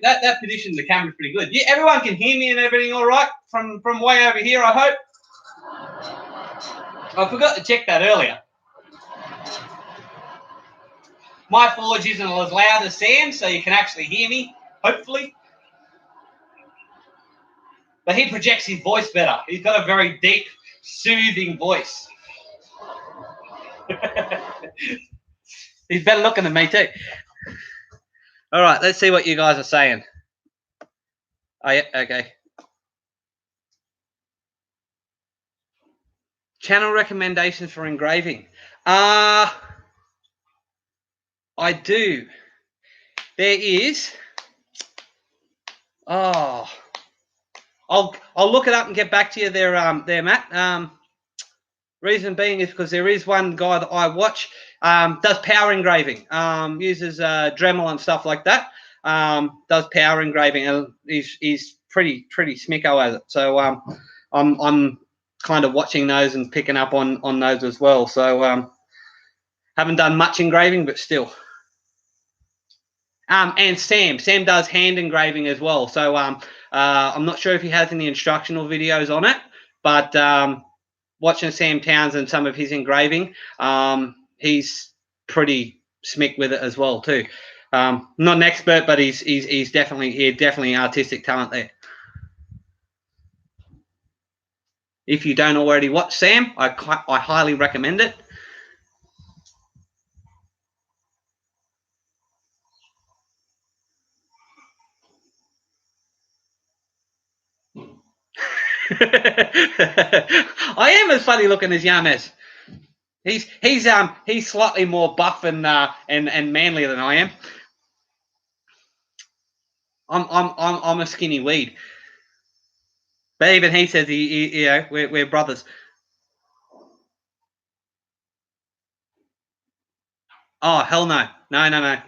That position of the camera is pretty good. Yeah, everyone can hear me and everything all right from way over here, I hope. I forgot to check that earlier. My forge isn't as loud as Sam's, so you can actually hear me, hopefully. But he projects his voice better. He's got a very deep, soothing voice. He's better looking than me too. All right, let's see what you guys are saying. Oh, yeah, okay. Channel recommendations for engraving. I do. There is. Oh, I'll look it up and get back to you there, Matt. Reason being is because there is one guy that I watch, does power engraving, uses Dremel and stuff like that. does power engraving, and he's pretty smicko at it. So I'm kind of watching those and picking up on those as well. So haven't done much engraving, but still. And Sam does hand engraving as well. So I'm not sure if he has any instructional videos on it, but watching Sam Townsend, some of his engraving, he's pretty smick with it as well too. Not an expert, but he's definitely artistic talent there. If you don't already watch Sam, I highly recommend it. I am as funny looking as Xmas. He's slightly more buff and manlier than I am. I'm a skinny weed. But even he says we're brothers. Oh hell no. No.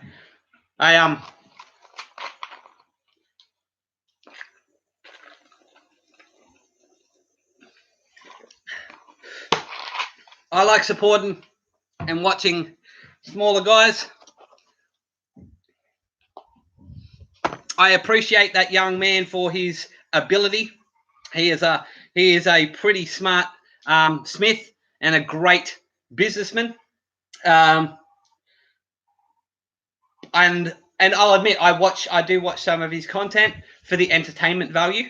I like supporting and watching smaller guys. I appreciate that young man for his ability. He is a pretty smart smith and a great businessman. And I'll admit I do watch some of his content for the entertainment value.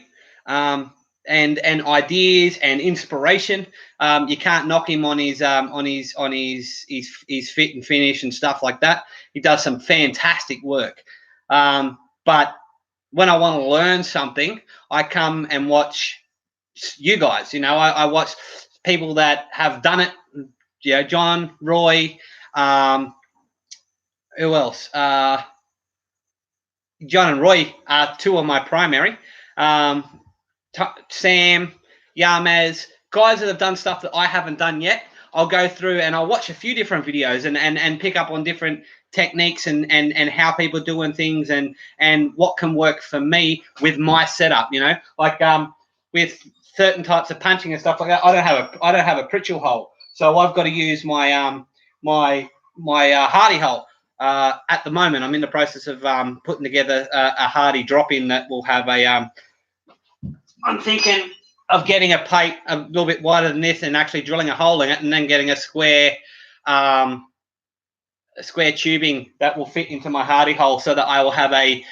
And ideas and inspiration. You can't knock him on his fit and finish and stuff like that. He does some fantastic work. But when I want to learn something, I come and watch you guys. I watch people that have done it. John, Roy, who else? John and Roy are two of my primary. Sam, Xmas, guys that have done stuff that I haven't done yet. I'll go through and I'll watch a few different videos and pick up on different techniques and how people are doing things and what can work for me with my setup. Like with certain types of punching and stuff like that, I don't have a Pritchell hole, so I've got to use my my Hardy hole. At the moment, I'm in the process of putting together a Hardy drop-in that will have a. I'm thinking of getting a plate a little bit wider than this and actually drilling a hole in it, and then getting a square tubing that will fit into my Hardy hole, so that I will have a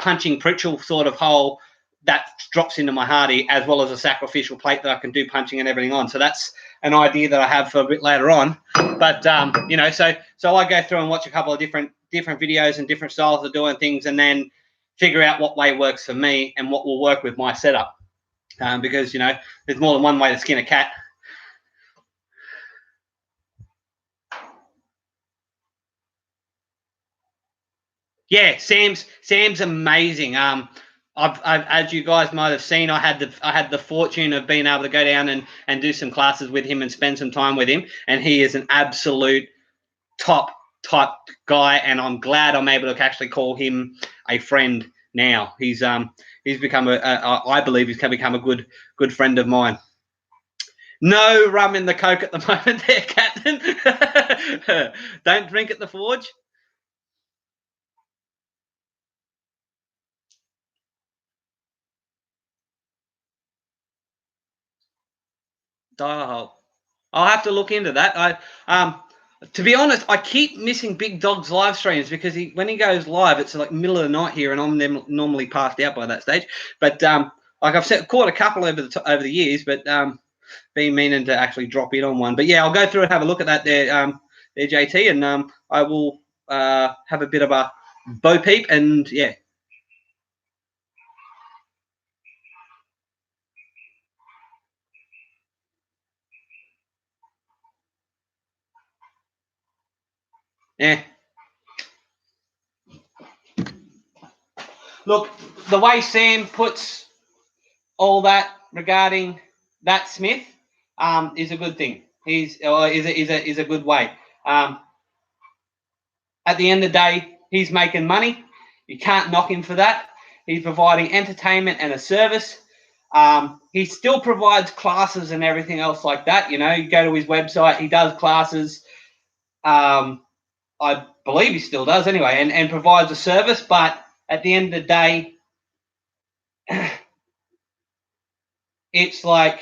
punching Pritchell sort of hole that drops into my Hardy, as well as a sacrificial plate that I can do punching and everything on. So that's an idea that I have for a bit later on. But so I go through and watch a couple of different videos and different styles of doing things, and then figure out what way works for me and what will work with my setup. Because there's more than one way to skin a cat. Yeah, Sam's amazing. I've as you guys might have seen, I had the fortune of being able to go down and do some classes with him and spend some time with him, and he is an absolute top type guy, and I'm glad I'm able to actually call him a friend now. He's become I believe he's become a good friend of mine. No rum in the Coke at the moment there, Captain. Don't drink at the Forge. Oh, I'll have to look into that. To be honest, I keep missing Big Dog's live streams because when he goes live, it's like middle of the night here, and I'm normally passed out by that stage. But like I've caught a couple over the years, but been meaning to actually drop in on one. But yeah, I'll go through and have a look at that there, JT, and I will have a bit of a bo peep, and yeah. Yeah. Look, the way Sam puts all that regarding that Smith is a good thing. Is a good way. At the end of the day, he's making money. You can't knock him for that. He's providing entertainment and a service. He still provides classes and everything else like that. You know, you go to his website, he does classes. I believe he still does anyway, and provides a service. But at the end of the day, it's like,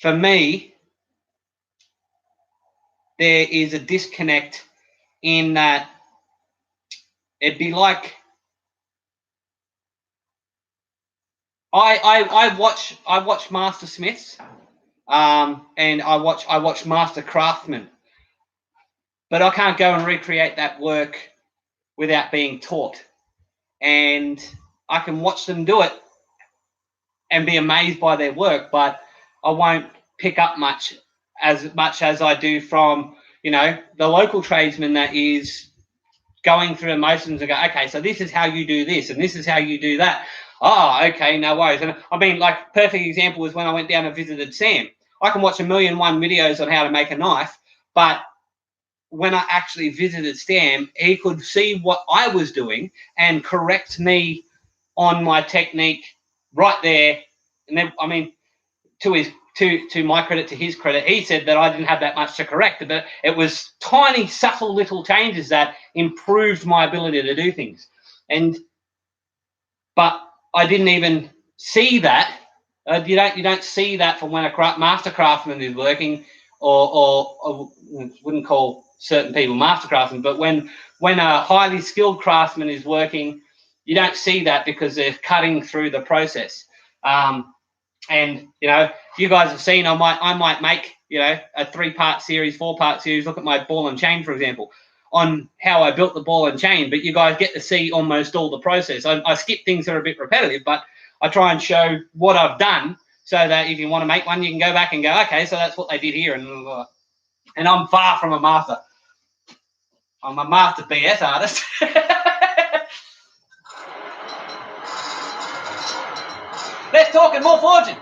for me, there is a disconnect in that it'd be like I watch Master Smiths, and I watch Master Craftsmen, but I can't go and recreate that work without being taught. And I can watch them do it and be amazed by their work, but I won't pick up much as I do from, you know, the local tradesman that is going through the motions and go, okay, so this is how you do this and this is how you do that. Oh, okay, no worries. And I mean, like, perfect example was when I went down and visited Sam. I can watch 1,000,001 videos on how to make a knife, but when I actually visited Sam, he could see what I was doing and correct me on my technique right there. And then, I mean, to my credit, to his credit, he said that I didn't have that much to correct, but it was tiny, subtle little changes that improved my ability to do things. But I didn't even see that. You don't see that from when a master craftsman is working, or wouldn't call certain people master craftsmen, but when a highly skilled craftsman is working, you don't see that because they're cutting through the process. And, you know, you guys have seen, I might make, you know, a 3-part series, 4-part series. Look at my ball and chain, for example, on how I built the ball and chain. But you guys get to see almost all the process. I skip things that are a bit repetitive, but I try and show what I've done so that if you want to make one, you can go back and go, okay, so that's what they did here. And I'm far from a master. I'm a master BS artist. Let's talk and more forging.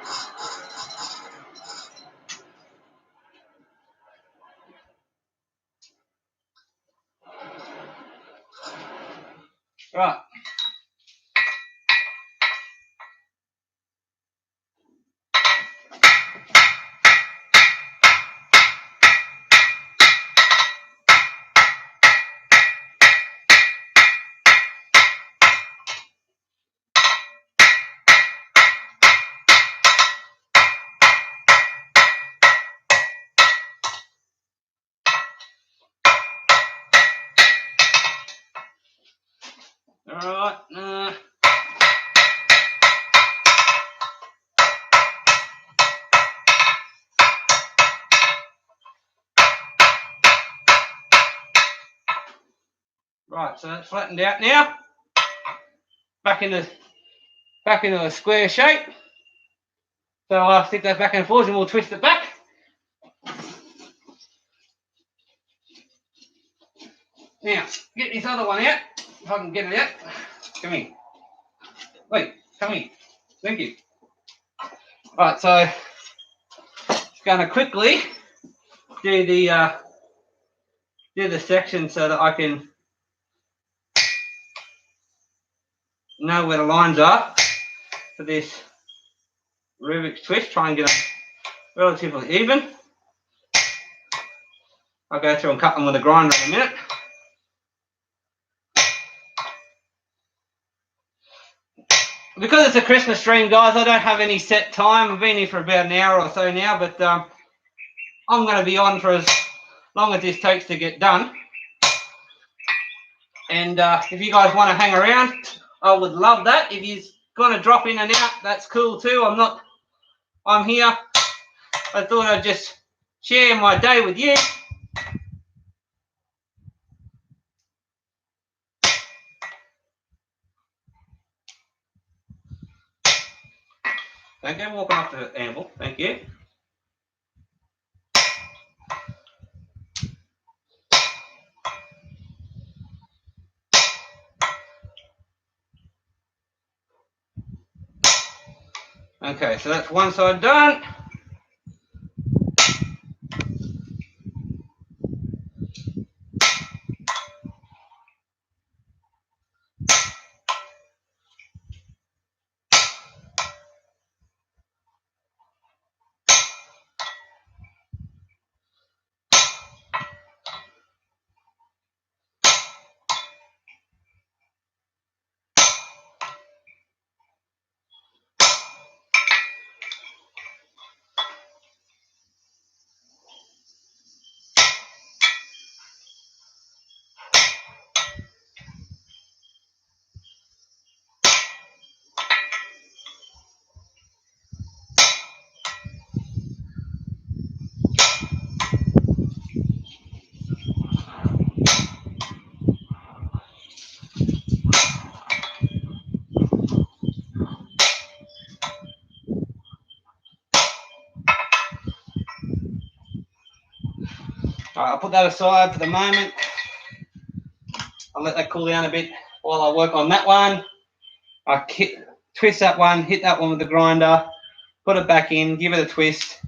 Right. All right. Right, so that's flattened out now. Back into a square shape. So I'll stick that back in the forge and we'll twist it back. Now, get this other one out. If I can get it out. Come here. Wait, come here. Thank you. Right, so just going to quickly do the section so that I can know where the lines are for this Rubik's twist. Try and get them relatively even. I'll go through and cut them with a grinder in a minute. Because it's a Christmas stream, guys, I don't have any set time. I've been here for about an hour or so now, but I'm going to be on for as long as this takes to get done. And if you guys want to hang around, I would love that. If you're going to drop in and out, that's cool too. I'm here. I thought I'd just share my day with you. Don't go walking off the anvil. Thank you. Okay, so that's one side done. All right, I'll put that aside for the moment. I'll let that cool down a bit while I work on that one. I twist that one, hit that one with the grinder, put it back in, give it a twist.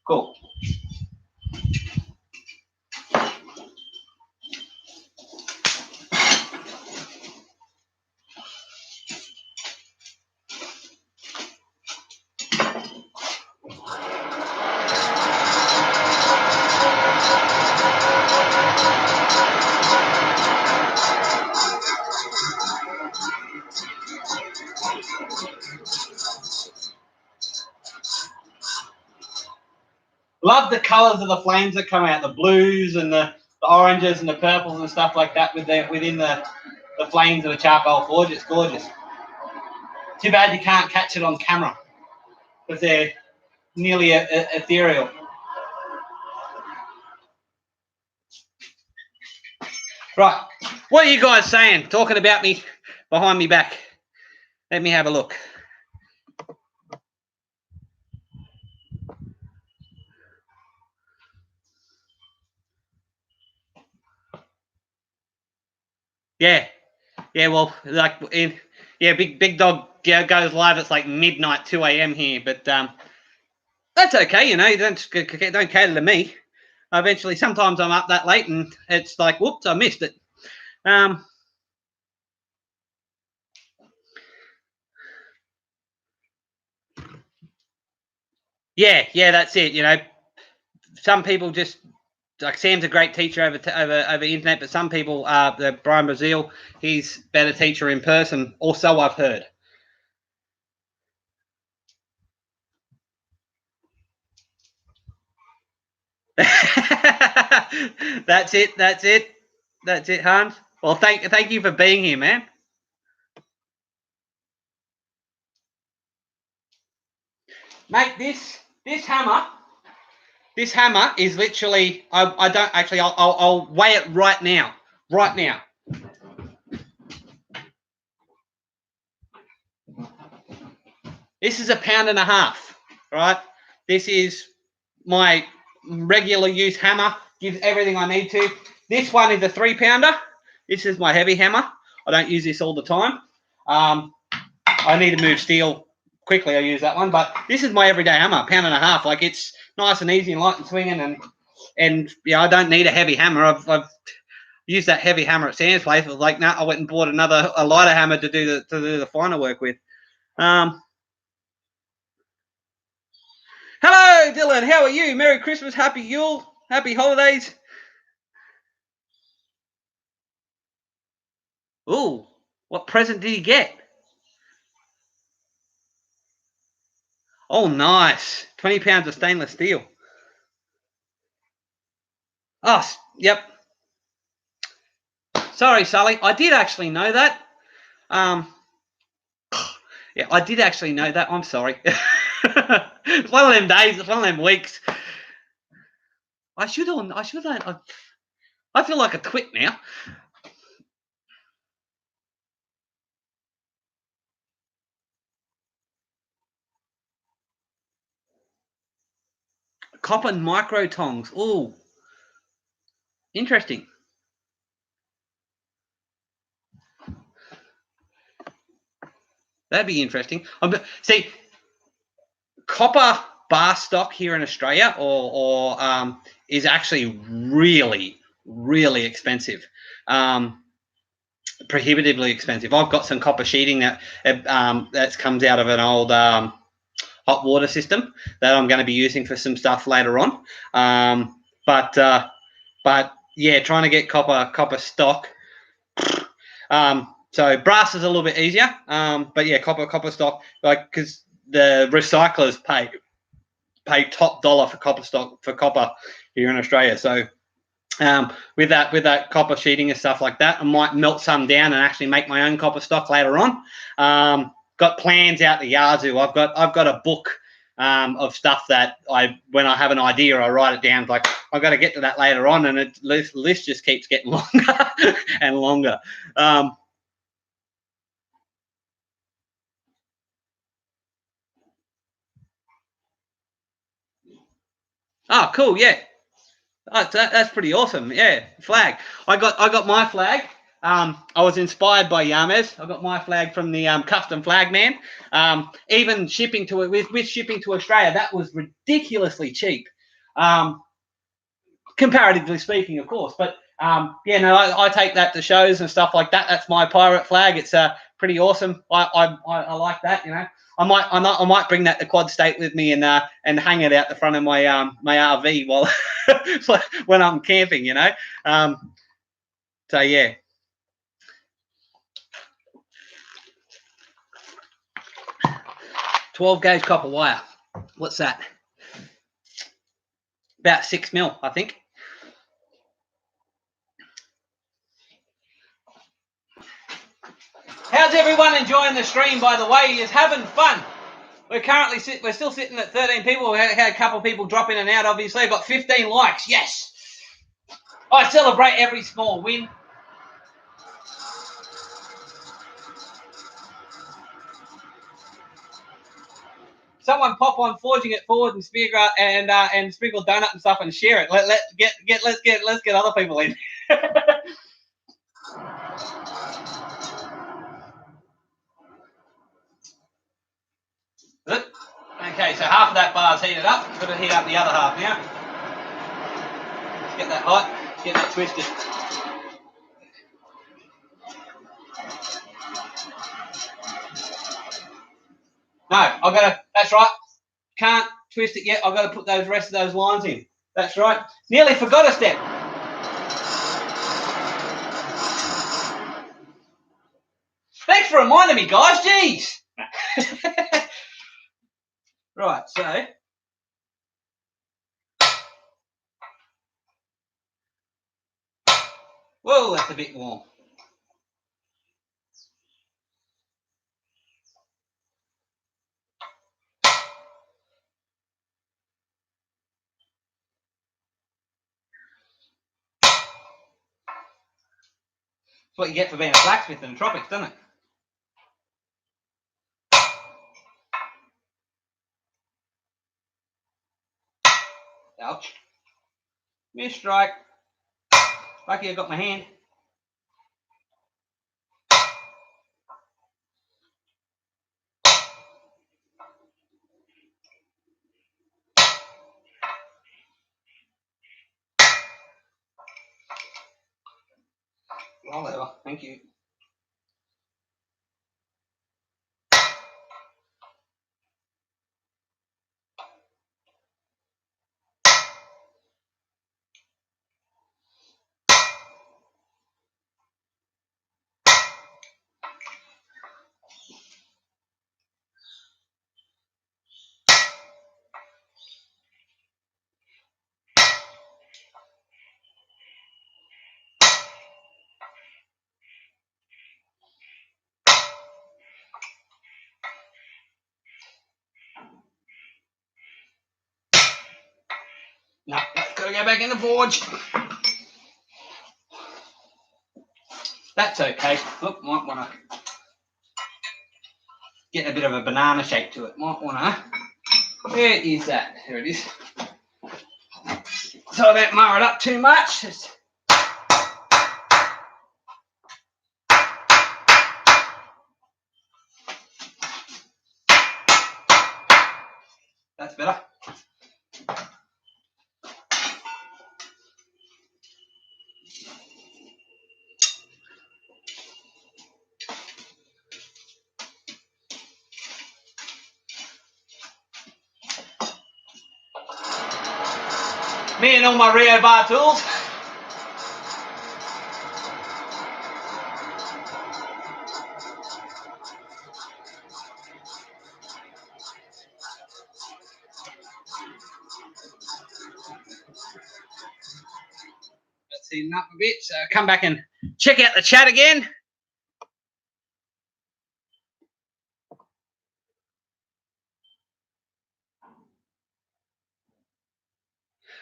Cool. Love the colours of the flames that come out, the blues and the oranges and the purples and stuff like that within the flames of a charcoal forge. It's gorgeous. Too bad you can't catch it on camera because they're nearly ethereal. Right, what are you guys saying? Talking about me behind me back. Let me have a look. Yeah, well, like Big Dog goes live. It's like midnight, 2 a.m. here, but that's okay. You know, don't cater to me. Eventually, sometimes I'm up that late, and it's like, whoops, I missed it. Yeah, that's it. You know, some people just like Sam's a great teacher over internet, but some people, the Brian Brazil, he's better teacher in person. Also, I've heard. That's it, Hans. Well, thank you for being here, man. Mate, this hammer is literally. I don't actually. I'll weigh it right now. Right now. This is 1.5 pounds, right? This is my regular use hammer. Gives everything I need to. This one is a 3-pounder. This is my heavy hammer. I don't use this all the time. I need to move steel quickly. I use that one, but this is my everyday hammer, 1.5 pounds. Like it's nice and easy and light and swinging, and yeah, I don't need a heavy hammer. I've used that heavy hammer at Sam's place. I was like, I went and bought a lighter hammer to do the finer work with. Hello, Dylan. How are you? Merry Christmas, Happy Yule, Happy Holidays. Ooh, what present did he get? Oh, nice. 20 pounds of stainless steel. Oh, yep. Sorry, Sully. I did actually know that. Yeah, I did actually know that. I'm sorry. It's one of them days. It's one of them weeks. I should have. I feel like a twit now. Copper micro tongs. Ooh, interesting. That'd be interesting. See, copper bar stock here in Australia or is actually really, really expensive. Prohibitively expensive. I've got some copper sheeting that comes out of an old hot water system that I'm going to be using for some stuff later on. But yeah, trying to get copper stock. So brass is a little bit easier. But yeah, copper stock, like because the recyclers pay top dollar for copper here in Australia. So with that copper sheeting and stuff like that, I might melt some down and actually make my own copper stock later on. Got plans out the yazoo. I've got a book of stuff that when I have an idea, I write it down. Like I've got to get to that later on, and the list just keeps getting longer and longer. Oh, cool, yeah. That's pretty awesome. Yeah, flag. I got my flag. I was inspired by Yamez. I got my flag from the custom flag man. Even shipping to it with shipping to Australia, that was ridiculously cheap. Comparatively speaking, of course. But yeah, no, I take that to shows and stuff like that. That's my pirate flag. It's pretty awesome. I like that. You know, I might bring that to Quad State with me and hang it out the front of my my RV while when I'm camping. You know, so yeah. 12 gauge copper wire. What's that? About 6 mil, I think. How's everyone enjoying the stream, by the way? Is having fun. We're still sitting at 13 people. We had a couple of people drop in and out, obviously. I've got 15 likes. Yes. I celebrate every small win. Someone pop on Forging It Forward and Speargrass and sprinkle donut and stuff and share it. Let's get other people in. Okay, so half of that bar's heated up. Got to heat up the other half now. Let's get that hot. Get that twisted. No, I've got to. That's right. Can't twist it yet. I've got to put those rest of those lines in. That's right. Nearly forgot a step. Thanks for reminding me, guys. Jeez. Right, so. Whoa, that's a bit warm. That's what you get for being a blacksmith in the tropics, doesn't it? Ouch. Miss strike. Lucky I got my hand. Roll over. Thank you. No, gotta go back in the forge. That's okay. Look, might want to get a bit of a banana shape to it. Might want to. Where is that? There it is. So I don't mar it up too much. That's better. Me and all my Rio bar tools. That's heating up a bit, so come back and check out the chat again.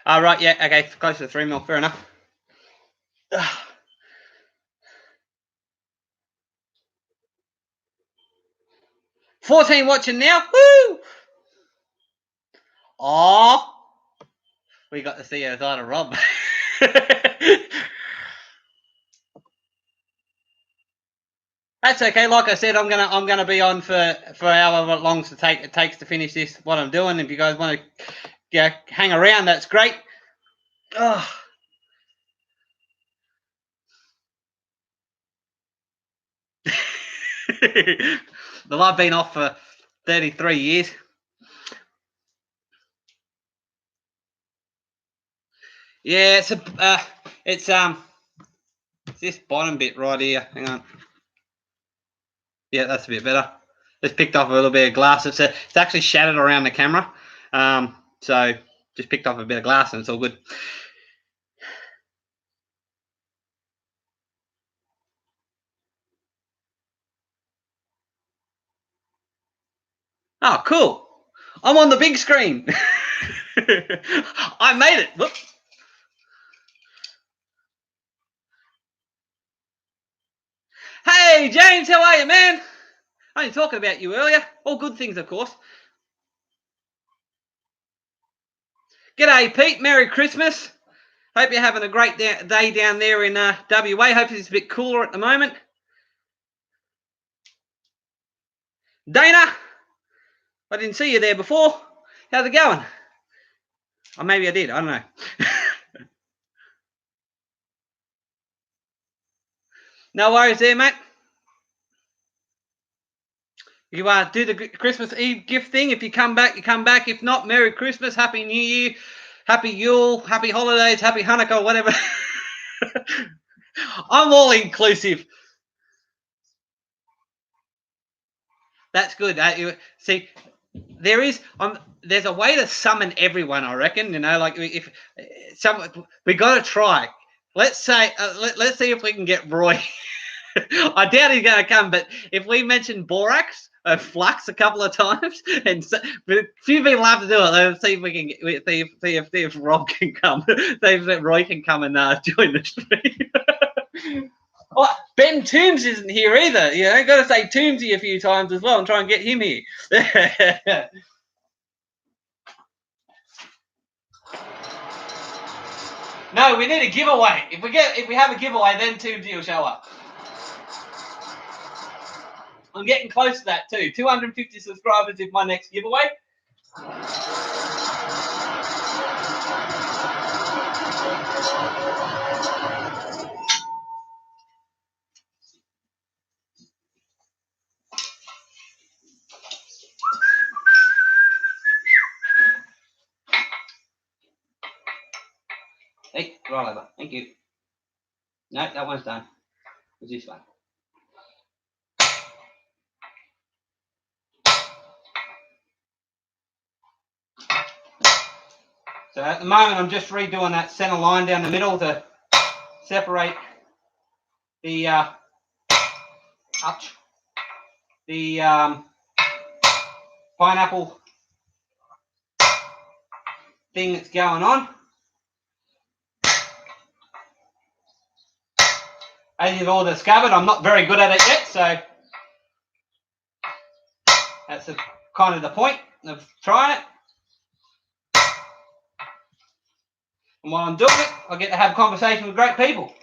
Right, yeah, okay, close to 3 mil, fair enough. 14 watching now. Woo! Oh, we got to see our side of Rob. That's okay. Like I said, I'm gonna be on for however long it takes to finish this. What I'm doing. If you guys want to hang around, that's great. Oh. Well, I've been off for 33 years. Yeah, it's this bottom bit right here. Hang on. Yeah, that's a bit better. Just picked off a little bit of glass. It's actually shattered around the camera. So just picked off a bit of glass and it's all good. Oh, cool. I'm on the big screen. I made it. Whoops. Hey, James, how are you, man? I was talking about you earlier. All good things, of course. G'day, Pete. Merry Christmas. Hope you're having a great day down there in WA. Hope it's a bit cooler at the moment. Dana, I didn't see you there before. How's it going? Or maybe I did. I don't know. No worries there, mate. You do the Christmas Eve gift thing. If you come back, you come back. If not, Merry Christmas, Happy New Year, Happy Yule, Happy Holidays, Happy Hanukkah, whatever. I'm all inclusive. That's good. See, there's a way to summon everyone. I reckon. You know, like if we got to try. Let's say let's see if we can get Roy. I doubt he's going to come, but if we mention borax or flux a couple of times, and but a few people have to do it. Let's see if we can see if Rob can come, see if Roy can come and join the stream. Oh, Ben Toombs isn't here either. You know, got to say Toomsy a few times as well and try and get him here. No, we need a giveaway. If we have a giveaway, then Toomsy will show up. I'm getting close to that too. 250 subscribers is my next giveaway. Hey, right over. Thank you. No, that one's done. What's this one? So at the moment, I'm just redoing that center line down the middle to separate the pineapple thing that's going on. As you've all discovered, I'm not very good at it yet, so that's kind of the point of trying it. And while I'm doing it, I get to have a conversation with great people.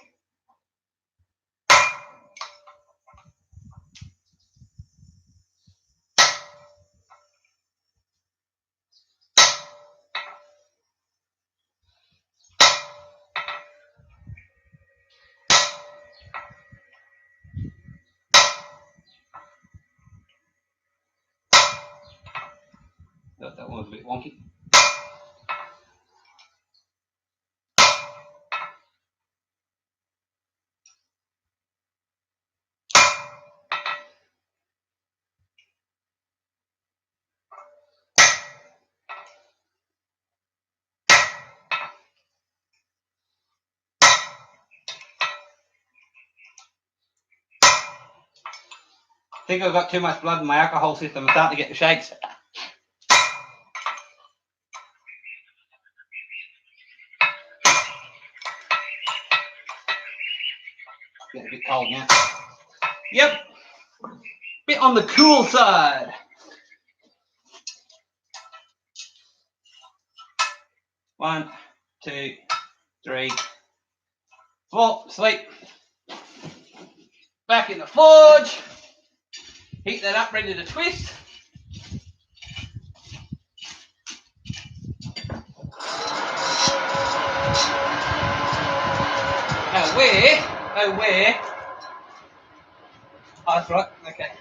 That one was a bit wonky. I think I've got too much blood in my alcohol system. I'm starting to get the shakes. Getting a bit cold now. Yep. Bit on the cool side. One, 2, 3, 4. Sweet. Back in the forge. Heat that up, ready to twist. Oh, where? Oh, where? Oh, that's right. Okay.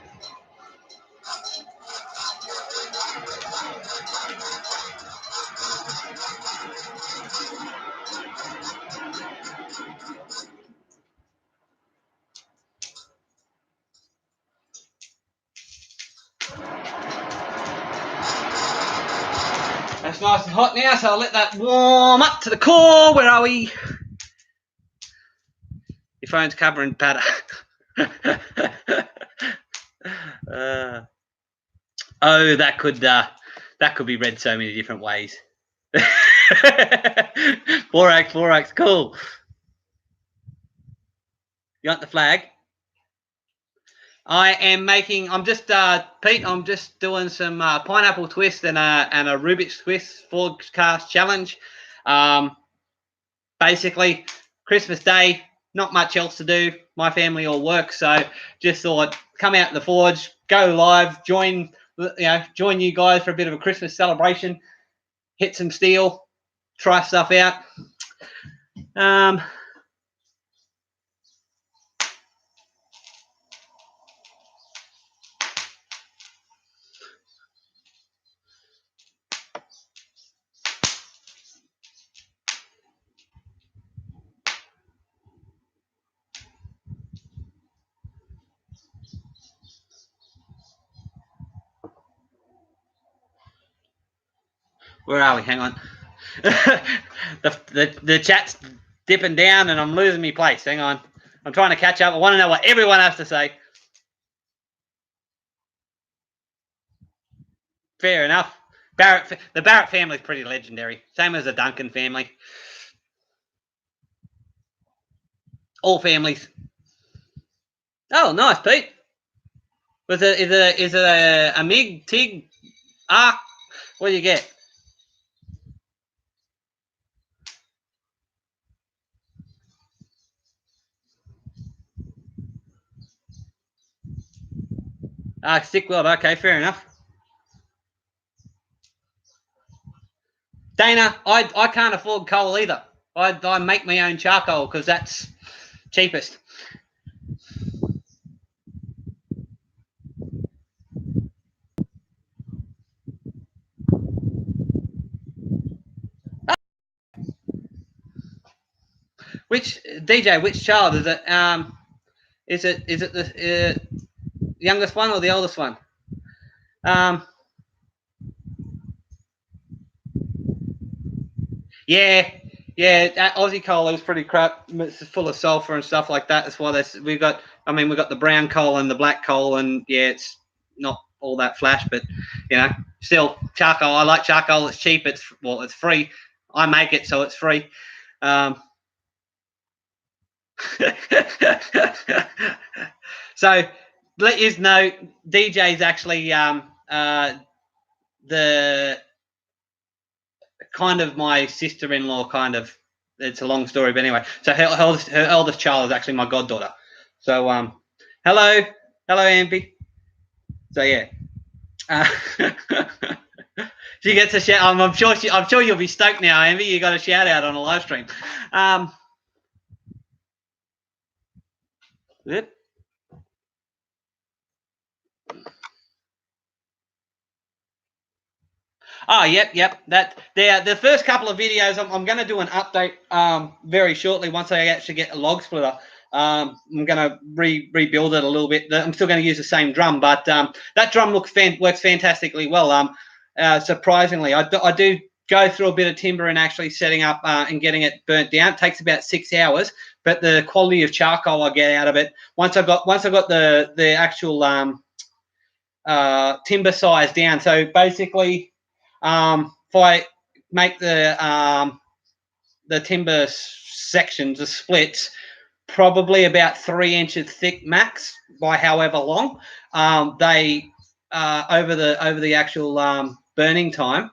That's nice and hot now, so I'll let that warm up to the core. Where are we? Your phone's covering patter. Oh, that could be read so many different ways. 4x, cool. You want the flag? I'm just Pete. I'm just doing some pineapple twist and a Rubik's twist Forgecast challenge. Basically, Christmas Day, not much else to do. My family all work, so just thought come out to the forge, go live, join you guys for a bit of a Christmas celebration, hit some steel, try stuff out. Where are we? Hang on. the chat's dipping down and I'm losing my place. Hang on. I'm trying to catch up. I want to know what everyone has to say. Fair enough. The Barrett family is pretty legendary. Same as the Duncan family. All families. Oh, nice, Pete. Is it a MiG, TIG, ARC? What do you get? Stick weld. Okay, fair enough. Dana, I can't afford coal either. I make my own charcoal because that's cheapest. Which DJ? Which child is it? Is it the youngest one or the oldest one? Yeah, that Aussie coal is pretty crap. It's full of sulfur and stuff like that. That's why we've got the brown coal and the black coal, and yeah, it's not all that flash, but still charcoal. I like charcoal. It's cheap. It's free. I make it, so it's free. So let you know, DJ's actually the kind of my sister-in-law, kind of. It's a long story, but anyway. So her eldest child is actually my goddaughter. So hello, Ambi. So yeah, she gets a shout. I'm sure you'll be stoked now, Ambi. You got a shout out on a live stream. Yep. Oh, yep. The first couple of videos, I'm going to do an update very shortly once I actually get a log splitter. I'm going to rebuild it a little bit. I'm still going to use the same drum, but that drum works fantastically well. Surprisingly, I do go through a bit of timber and actually setting up and getting it burnt down. It takes about 6 hours, but the quality of charcoal I get out of it once I got the actual timber size down. So basically, if I make the timber sections, the splits, probably about 3 inches thick max by however long, they over the actual burning time,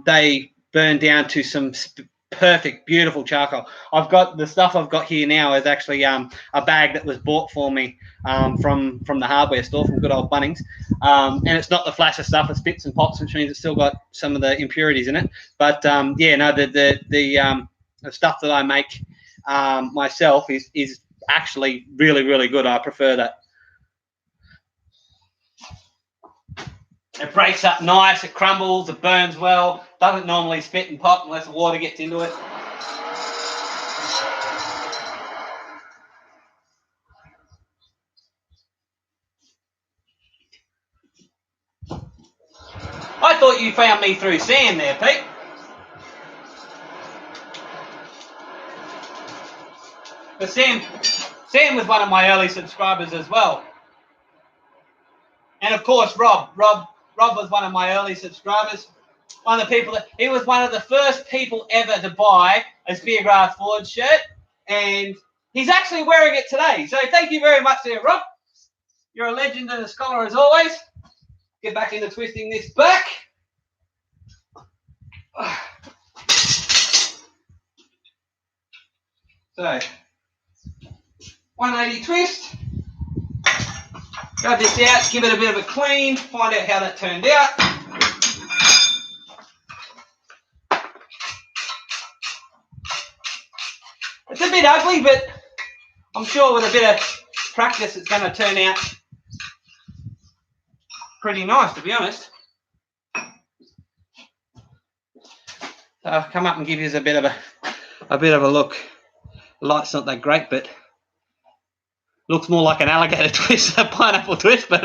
they burn down to some perfect, beautiful charcoal. I've got the stuff I've got here now is actually a bag that was bought for me from the hardware store from good old Bunnings, and it's not the flasher stuff. It's bits and pops, which means it's still got some of the impurities in it. But yeah, no, the stuff that I make myself is actually really, really good. I prefer that. It breaks up nice, it crumbles, it burns well, doesn't normally spit and pop unless the water gets into it. I thought you found me through Sam there, Pete. But Sam was one of my early subscribers as well. And of course, Rob was one of my early subscribers. One of the people he was one of the first people ever to buy a Speargrass Forge shirt, and he's actually wearing it today. So thank you very much there, Rob. You're a legend and a scholar as always. Get back into twisting this back. So 180 twist. Grab this out, give it a bit of a clean, find out how that turned out. It's a bit ugly, but I'm sure with a bit of practice it's going to turn out pretty nice, to be honest. So I'll come up and give you a bit of a look. The light's not that great, but looks more like an alligator twist, a pineapple twist, but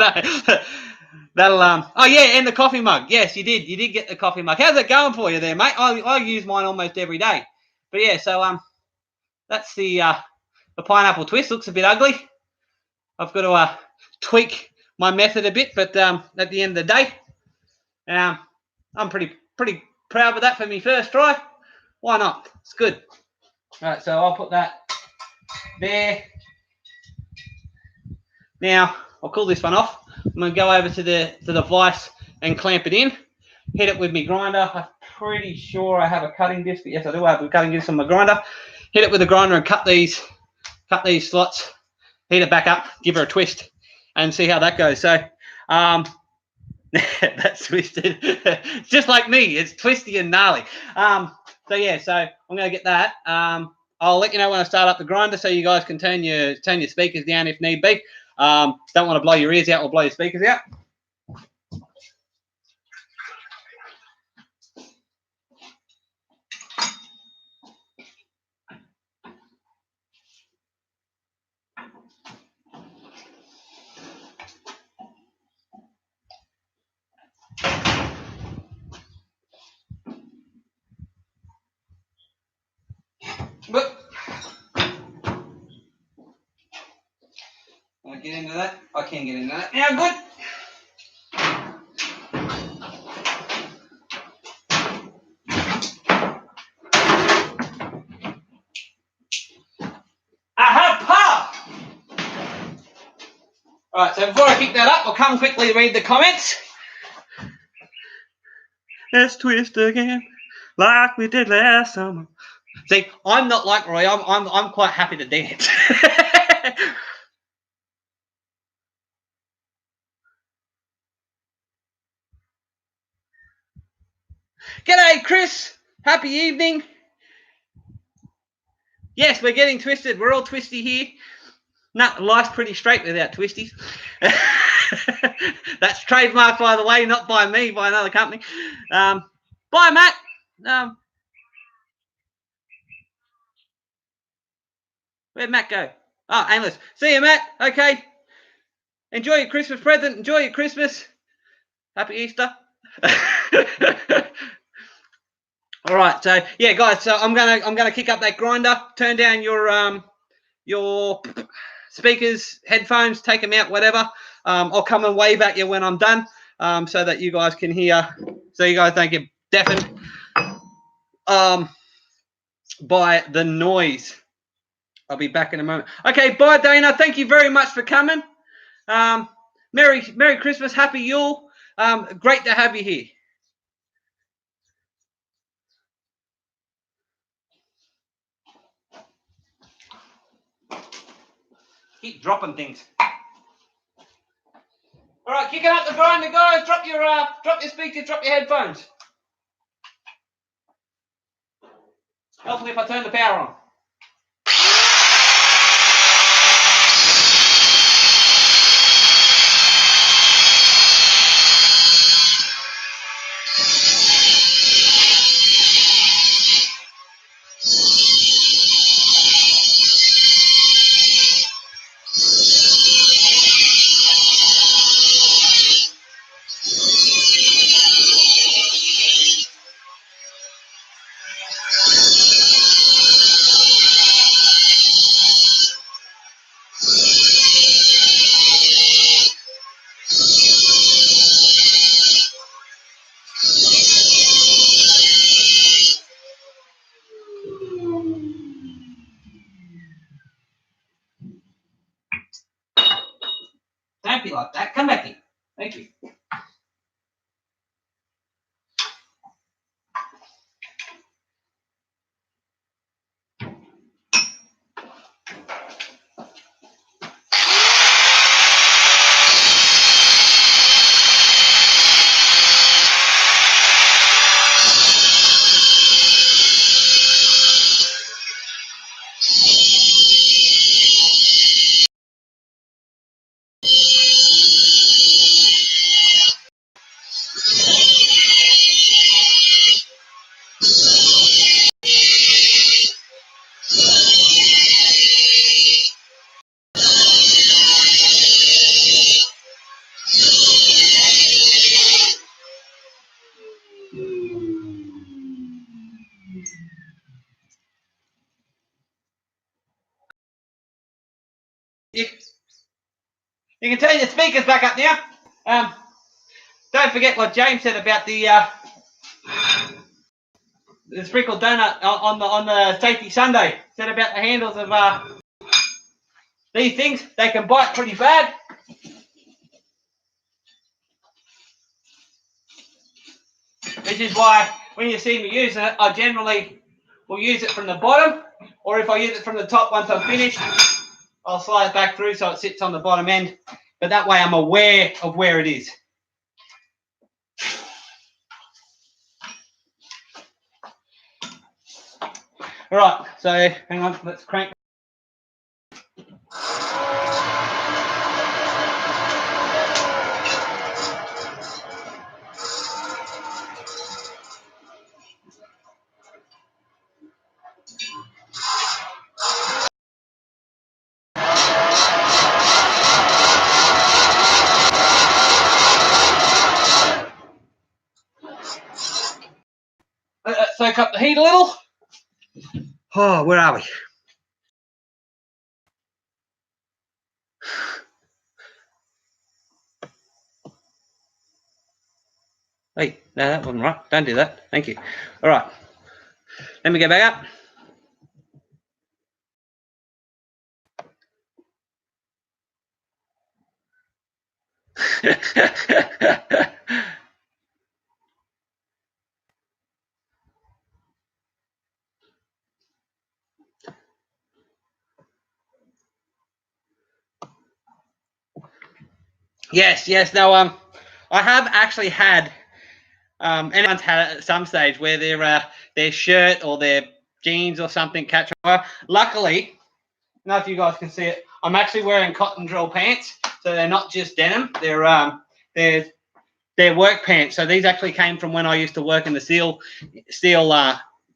that'll oh yeah, and the coffee mug. Yes, you did get the coffee mug. How's it going for you there, mate? I use mine almost every day. But yeah, so that's the pineapple twist. Looks a bit ugly. I've got to tweak my method a bit, but at the end of the day, I'm pretty proud of that for me first try. Why not? It's good. All right, so I'll put that there. Now I'll cool this one off. I'm going to go over to the vise and clamp it in. Hit it with my grinder. I'm pretty sure I have a cutting disc. Yes, I do have a cutting disc on my grinder. Hit it with the grinder and cut these slots. Heat it back up. Give her a twist and see how that goes. So that's twisted. It's just like me. It's twisty and gnarly. So yeah. So I'm going to get that. I'll let you know when I start up the grinder, so you guys can turn your speakers down if need be. Don't want to blow your ears out or blow your speakers out. But I'll get into that. I can get into that now. Good. All right, so before I pick that up, I'll come quickly read the comments. Let's twist again, like we did last summer. See, I'm not like Roy. I'm quite happy to dance. G'day, Chris. Happy evening. Yes, we're getting twisted. We're all twisty here. No, life's pretty straight without twisties. That's trademarked, by the way, not by me, by another company. Bye, Matt. Where'd Matt go? Oh, aimless. See you, Matt. Okay. Enjoy your Christmas present. Enjoy your Christmas. Happy Easter. All right. So yeah, guys. So I'm gonna kick up that grinder. Turn down your speakers, headphones. Take them out. Whatever. I'll come and wave at you when I'm done, so that you guys can hear. So you guys don't get deafened by the noise. I'll be back in a moment. Okay, bye, Dana. Thank you very much for coming. Merry Christmas, Happy Yule. Great to have you here. Keep dropping things. All right, kicking up the grinder, guys. Drop your speakers, drop your headphones. Hopefully, if I turn the power on. Don't be like that. Come back here. Thank you. You can turn your speakers back up now. Don't forget what James said about the sprinkled donut on the safety Sunday. Said about the handles of these things. They can bite pretty bad. Which is why when you see me using it, I generally will use it from the bottom, or if I use it from the top once I'm finished, I'll slide it back through so it sits on the bottom end. But that way I'm aware of where it is. All right, so hang on, let's crank. Soak up the heat a little. Oh, where are we? Hey, no, that wasn't right. Don't do that. Thank you. All right. Let me go back up. Yes. No, I have actually had, anyone's had it at some stage where their shirt or their jeans or something catch fire. Luckily, I don't know if you guys can see it, I'm actually wearing cotton drill pants, so they're not just denim. They're work pants. So these actually came from when I used to work in the steel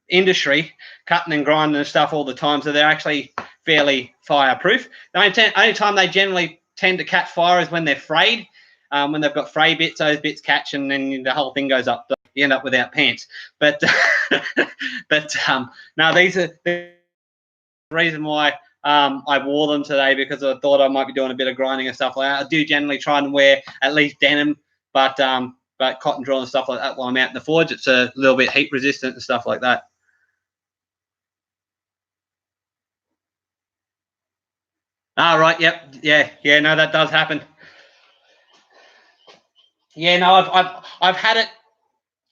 industry, cutting and grinding and stuff all the time. So they're actually fairly fireproof. The only time they generally tend to catch fire is when they're frayed. When they've got fray bits, those bits catch, and then the whole thing goes up. You end up without pants. But no, these are the reason why I wore them today, because I thought I might be doing a bit of grinding and stuff like that. I do generally try and wear at least denim, but cotton drill and stuff like that while I'm out in the forge. It's a little bit heat resistant and stuff like that. Ah, right. Yep. Yeah. No, that does happen. Yeah. No, I've had it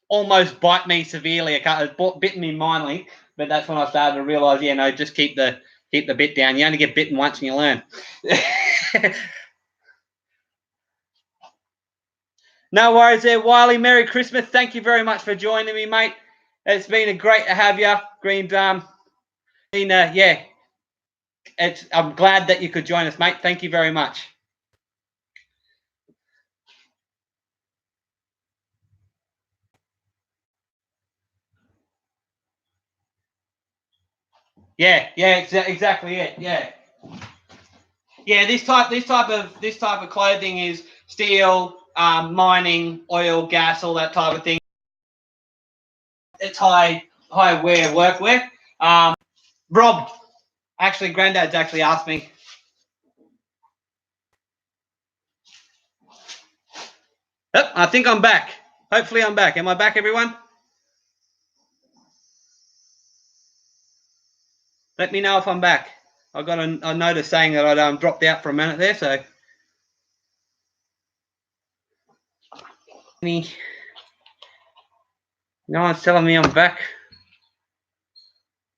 almost bite me severely. It's bitten me minorly, but that's when I started to realise, just keep the keep the bit down. You only get bitten once and you learn. No worries there, Wiley. Merry Christmas. Thank you very much for joining me, mate. It's been great to have you. Yeah, I'm glad that you could join us, mate. Thank you very much. Yeah, exactly it. Yeah. Yeah, this type of clothing is steel, mining, oil, gas, all that type of thing. It's high wear workwear. Rob, actually, Granddad's actually asked me. Oh, I think I'm back. Hopefully, I'm back. Am I back, everyone? Let me know if I'm back. I got a notice saying that I'd dropped out for a minute there, so. No one's telling me I'm back.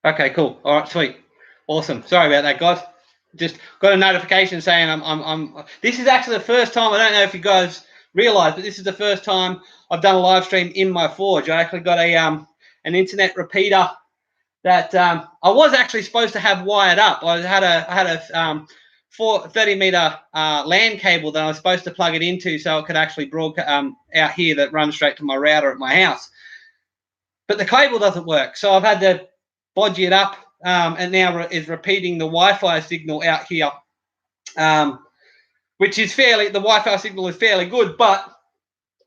Okay, cool. All right, sweet, awesome. Sorry about that, guys. Just got a notification saying I'm. This is actually the first time. I don't know if you guys realize, but this is the first time I've done a live stream in my forge. I actually got a an internet repeater that I was actually supposed to have wired up. I had a 30 meter LAN cable that I was supposed to plug it into so it could actually broadcast out here that runs straight to my router at my house. But the cable doesn't work, so I've had to bodge it up, and now is repeating the Wi-Fi signal out here, which is the Wi-Fi signal is fairly good, but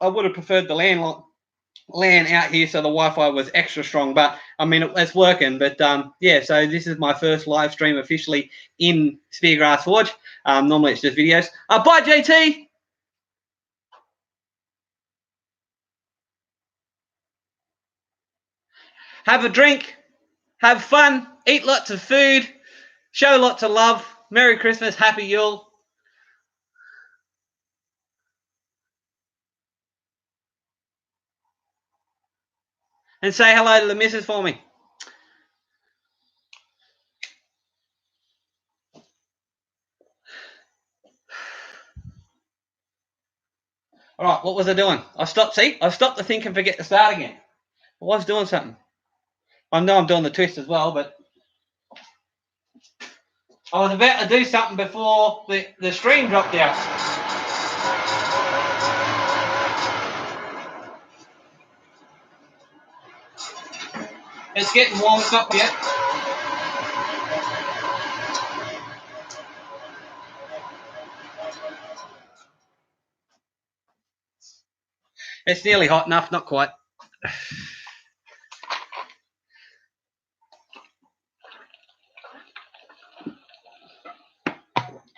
I would have preferred the LAN out here so the Wi-Fi was extra strong. But I mean, it's working. But yeah, so this is my first live stream officially in Speargrass Forge. Normally it's just videos. Bye, JT. Have a drink, have fun, eat lots of food, show lots of love. Merry Christmas, Happy Yule. And say hello to the missus for me. All right, what was I doing? I stopped the think and forget to start again. I was doing something. I know I'm doing the twist as well, but I was about to do something before the stream dropped out. It's getting warm, it's not yet. It's nearly hot enough, not quite.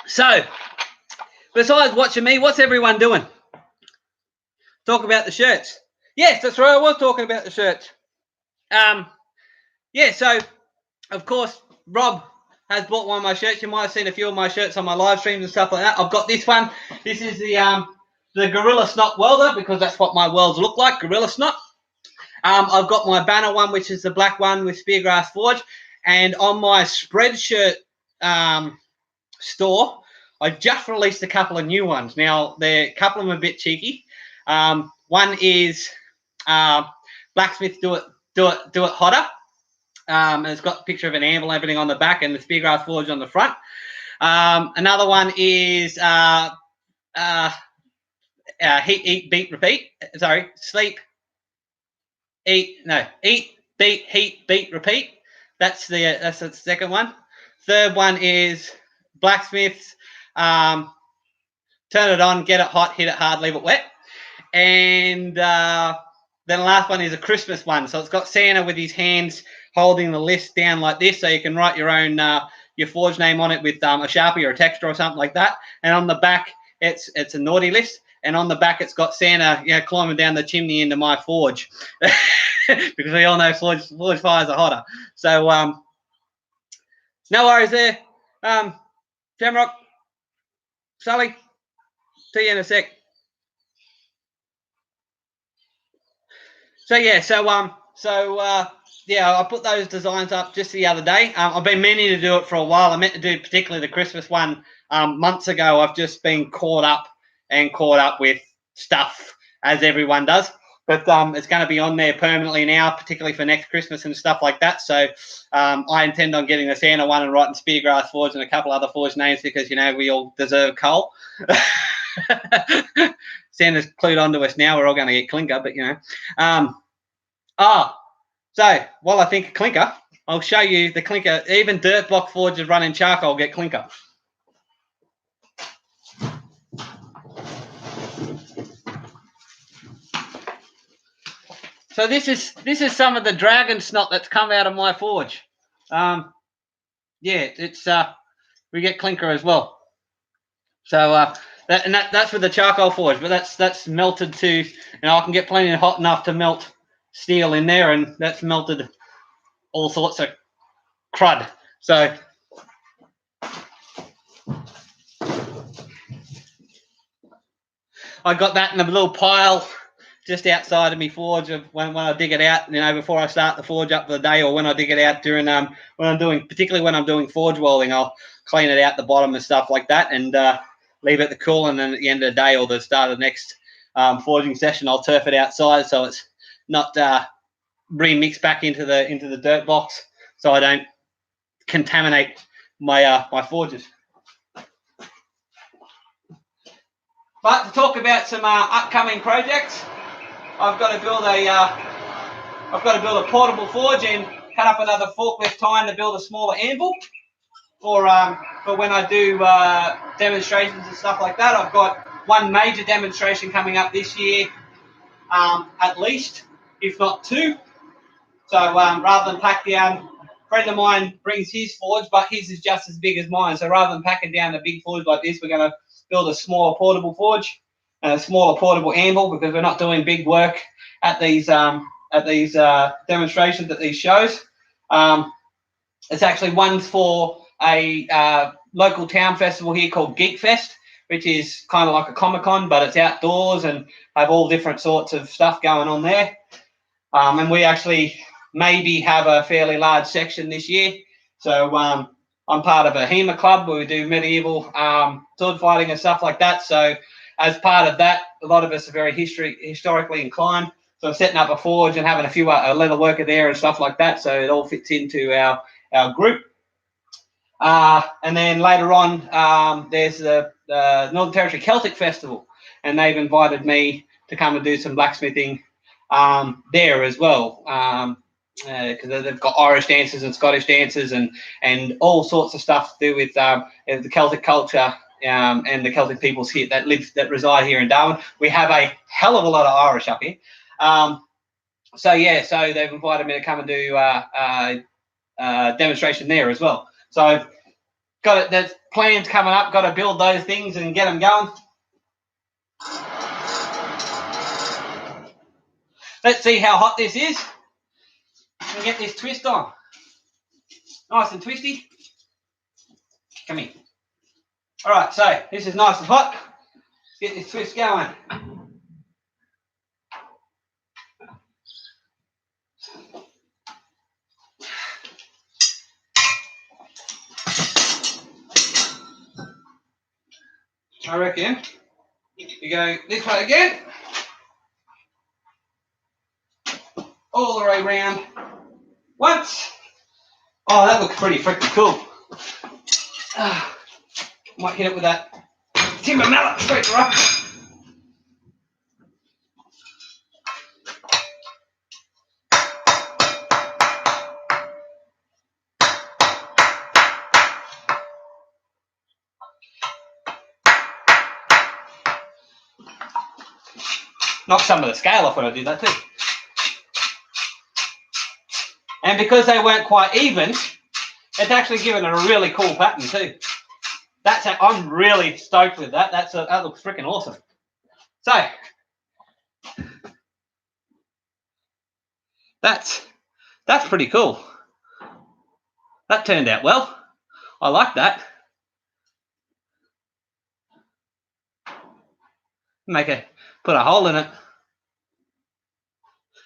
So, besides watching me, what's everyone doing? Talk about the shirts. Yes, that's right, I was talking about the shirts. Yeah, so, of course, Rob has bought one of my shirts. You might have seen a few of my shirts on my live streams and stuff like that. I've got this one. This is the Gorilla Snot Welder, because that's what my welds look like, Gorilla Snot. I've got my banner one, which is the black one with Speargrass Forge. And on my Spreadshirt store, I just released a couple of new ones. Now, a couple of them are a bit cheeky. One is Blacksmith Do It Hotter. And it's got a picture of an anvil and everything on the back and the Speargrass Forge on the front. Another one is Heat, Eat, Beat, Repeat. Sorry, Sleep, Eat, Beat, Heat, Beat, Repeat. That's the second one. Third one is Blacksmith's Turn It On, Get It Hot, Hit It Hard, Leave It Wet. And then the last one is a Christmas one. So it's got Santa with his hands holding the list down like this, so you can write your own your forge name on it with a Sharpie or a texture or something like that. And on the back, it's a naughty list. And on the back, it's got Santa, climbing down the chimney into my forge, because we all know forge fires are hotter. So no worries there. Shamrock, Sully, see you in a sec. So yeah, so yeah, I put those designs up just the other day. I've been meaning to do it for a while. I meant to do particularly the Christmas one months ago. I've just been caught up with stuff, as everyone does. But it's going to be on there permanently now, particularly for next Christmas and stuff like that. So I intend on getting the Santa one and writing Speargrass Forge and a couple other Forge names because, you know, we all deserve coal. Santa's clued onto us now. We're all going to get clinker, but, you know. So while I think of clinker, I'll show you the clinker. Even dirt block forges running charcoal get clinker. So this is some of the dragon snot that's come out of my forge. Yeah, it's we get clinker as well. So that's with the charcoal forge, but that's melted to, you know, I can get plenty hot enough to melt steel in there, and that's melted all sorts of crud. So I got that in a little pile just outside of me forge of when I dig it out, you know, before I start the forge up for the day, or when I dig it out during particularly when I'm doing forge welding, I'll clean it out the bottom and stuff like that, and leave it to cool, and then at the end of the day or the start of the next forging session, I'll turf it outside so it's not remixed back into the dirt box, so I don't contaminate my my forges. But to talk about some upcoming projects, I've got to build a portable forge and cut up another forklift tine to build a smaller anvil for when I do demonstrations and stuff like that. I've got one major demonstration coming up this year, at least, if not two. So rather than pack down, a friend of mine brings his forge, but his is just as big as mine. So rather than packing down a big forge like this, we're going to build a smaller portable forge and a smaller portable anvil, because we're not doing big work at these demonstrations, at these shows. It's actually one for a local town festival here called Geek Fest, which is kind of like a Comic-Con, but it's outdoors and have all different sorts of stuff going on there. And we actually maybe have a fairly large section this year. So I'm part of a HEMA club where we do medieval sword fighting and stuff like that. So as part of that, a lot of us are very historically inclined. So I'm setting up a forge and having a few a leather worker there and stuff like that. So it all fits into our group. And then later on, there's the Northern Territory Celtic Festival, and they've invited me to come and do some blacksmithing there as well, because they've got Irish dances and Scottish dances and all sorts of stuff to do with the Celtic culture and the Celtic peoples here that reside here in Darwin. We have a hell of a lot of Irish up here. So they've invited me to come and do a demonstration there as well. So I've got it. There's plans coming up. Got to build those things and get them going. Let's see how hot this is and get this twist on. Nice and twisty. Come here. All right, so this is nice and hot. Let's get this twist going. I reckon you go this way again, all the way around once. Oh, that looks pretty freaking cool. Might hit it with that timber mallet straight up. Knock some of the scale off when I do that too. And because they weren't quite even, it's actually given it a really cool pattern too. I'm really stoked with that. That looks freaking awesome. So that's pretty cool. That turned out well. I like that. Put a hole in it.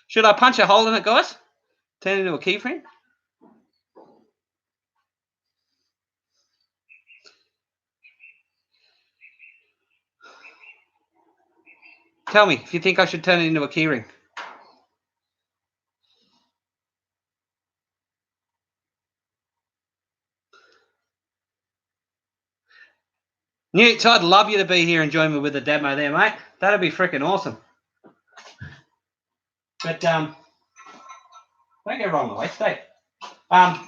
Should I punch a hole in it, guys? Turn it into a keyframe? Tell me if you think I should turn it into a keyring. Newt, I'd love you to be here and join me with a demo there, mate. That'd be freaking awesome. But don't get wrong the way, stay. I'll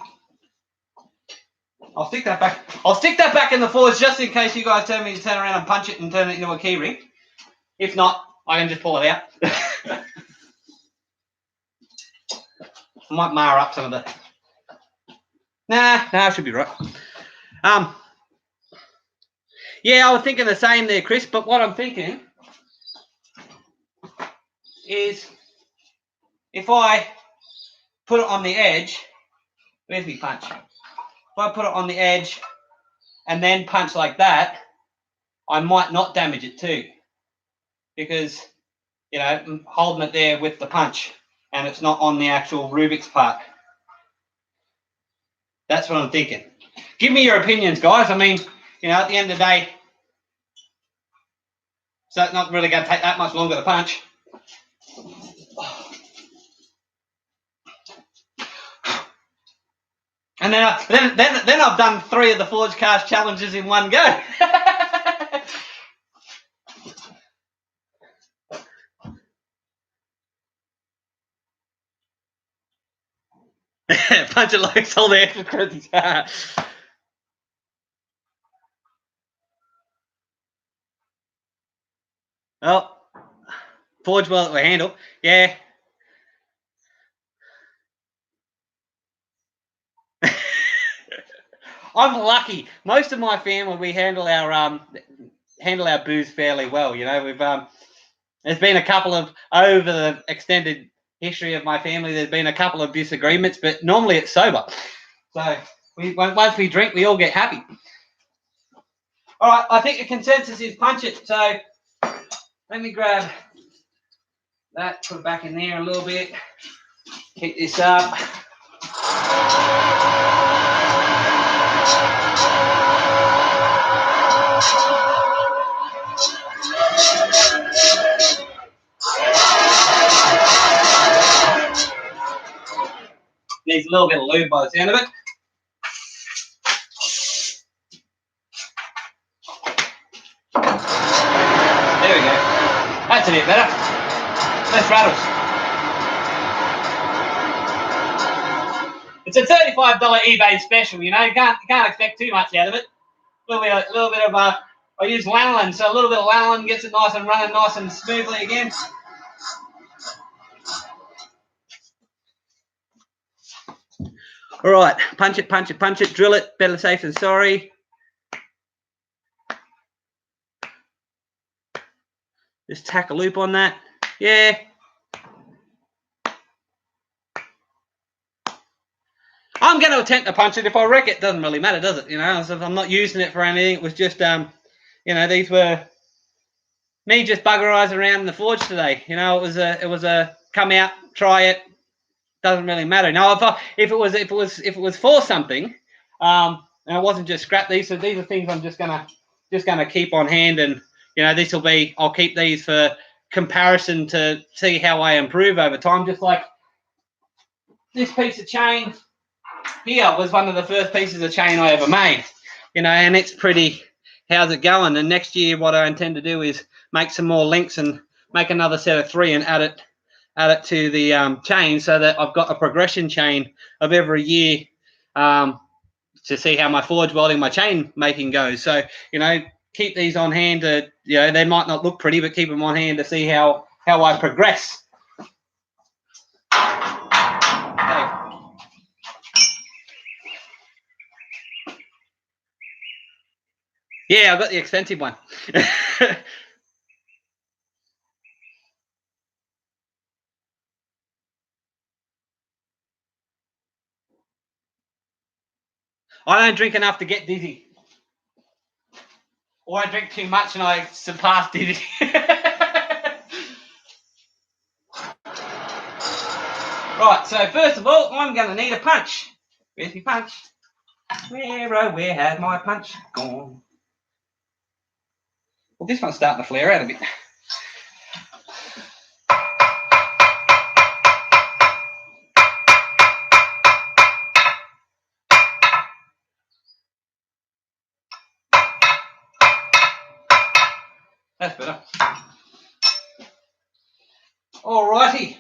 stick that back. I'll stick that back in the forge just in case you guys tell me to turn around and punch it and turn it into a keyring. If not, I can just pull it out. I might mar up some of the. Nah, I should be right. Yeah, I was thinking the same there, Chris. But what I'm thinking is if I put it on the edge. Where's my punch? If I put it on the edge and then punch like that, I might not damage it too, because I'm holding it there with the punch and it's not on the actual Rubik's part. That's what I'm thinking. Give me your opinions, guys. I mean, at the end of the day, so it's not really going to take that much longer to punch. And then I've done 3 of the Forgecast challenges in one go. Punch it like it's all the extra credits. Oh, Forge well we handle. Yeah. I'm lucky. Most of my family, we handle our booze fairly well. We've there's been a couple of, over the extended history of my family, there's been a couple of disagreements, but normally it's sober. So once we drink, we all get happy. All right, I think the consensus is punch it. So let me grab that, put it back in there a little bit, keep this up. Needs a little bit of lube by the sound of it. There we go. That's a bit better. Less rattles. It's a $35 eBay special, you can't expect too much out of it. A little bit of I use lanolin, so a little bit of lanolin gets it nice and running nice and smoothly again. All right, punch it, drill it, better safe than sorry. Just tack a loop on that. Yeah. I'm going to attempt to punch it. If I wreck it, doesn't really matter, does it? So if I'm not using it for anything. It was just, these were me just buggerizing around in the forge today. It was a come out, try it. Doesn't really matter. Now, if it was for something, and it wasn't just scrap, these are things I'm just gonna keep on hand, and I'll keep these for comparison to see how I improve over time. Just like this piece of chain here was one of the first pieces of chain I ever made, and it's pretty. How's it going? And next year, what I intend to do is make some more links and make another set of 3 and add it to the chain, so that I've got a progression chain of every year to see how my forge welding, my chain making goes. So, keep these on hand to, they might not look pretty, but keep them on hand to see how I progress. Okay. Yeah, I've got the expensive one. I don't drink enough to get dizzy. Or I drink too much and I surpass dizzy. Right, so first of all, I'm going to need a punch. Where's my punch? Where has my punch gone? Well, this one's starting to flare out a bit. That's better. Alrighty.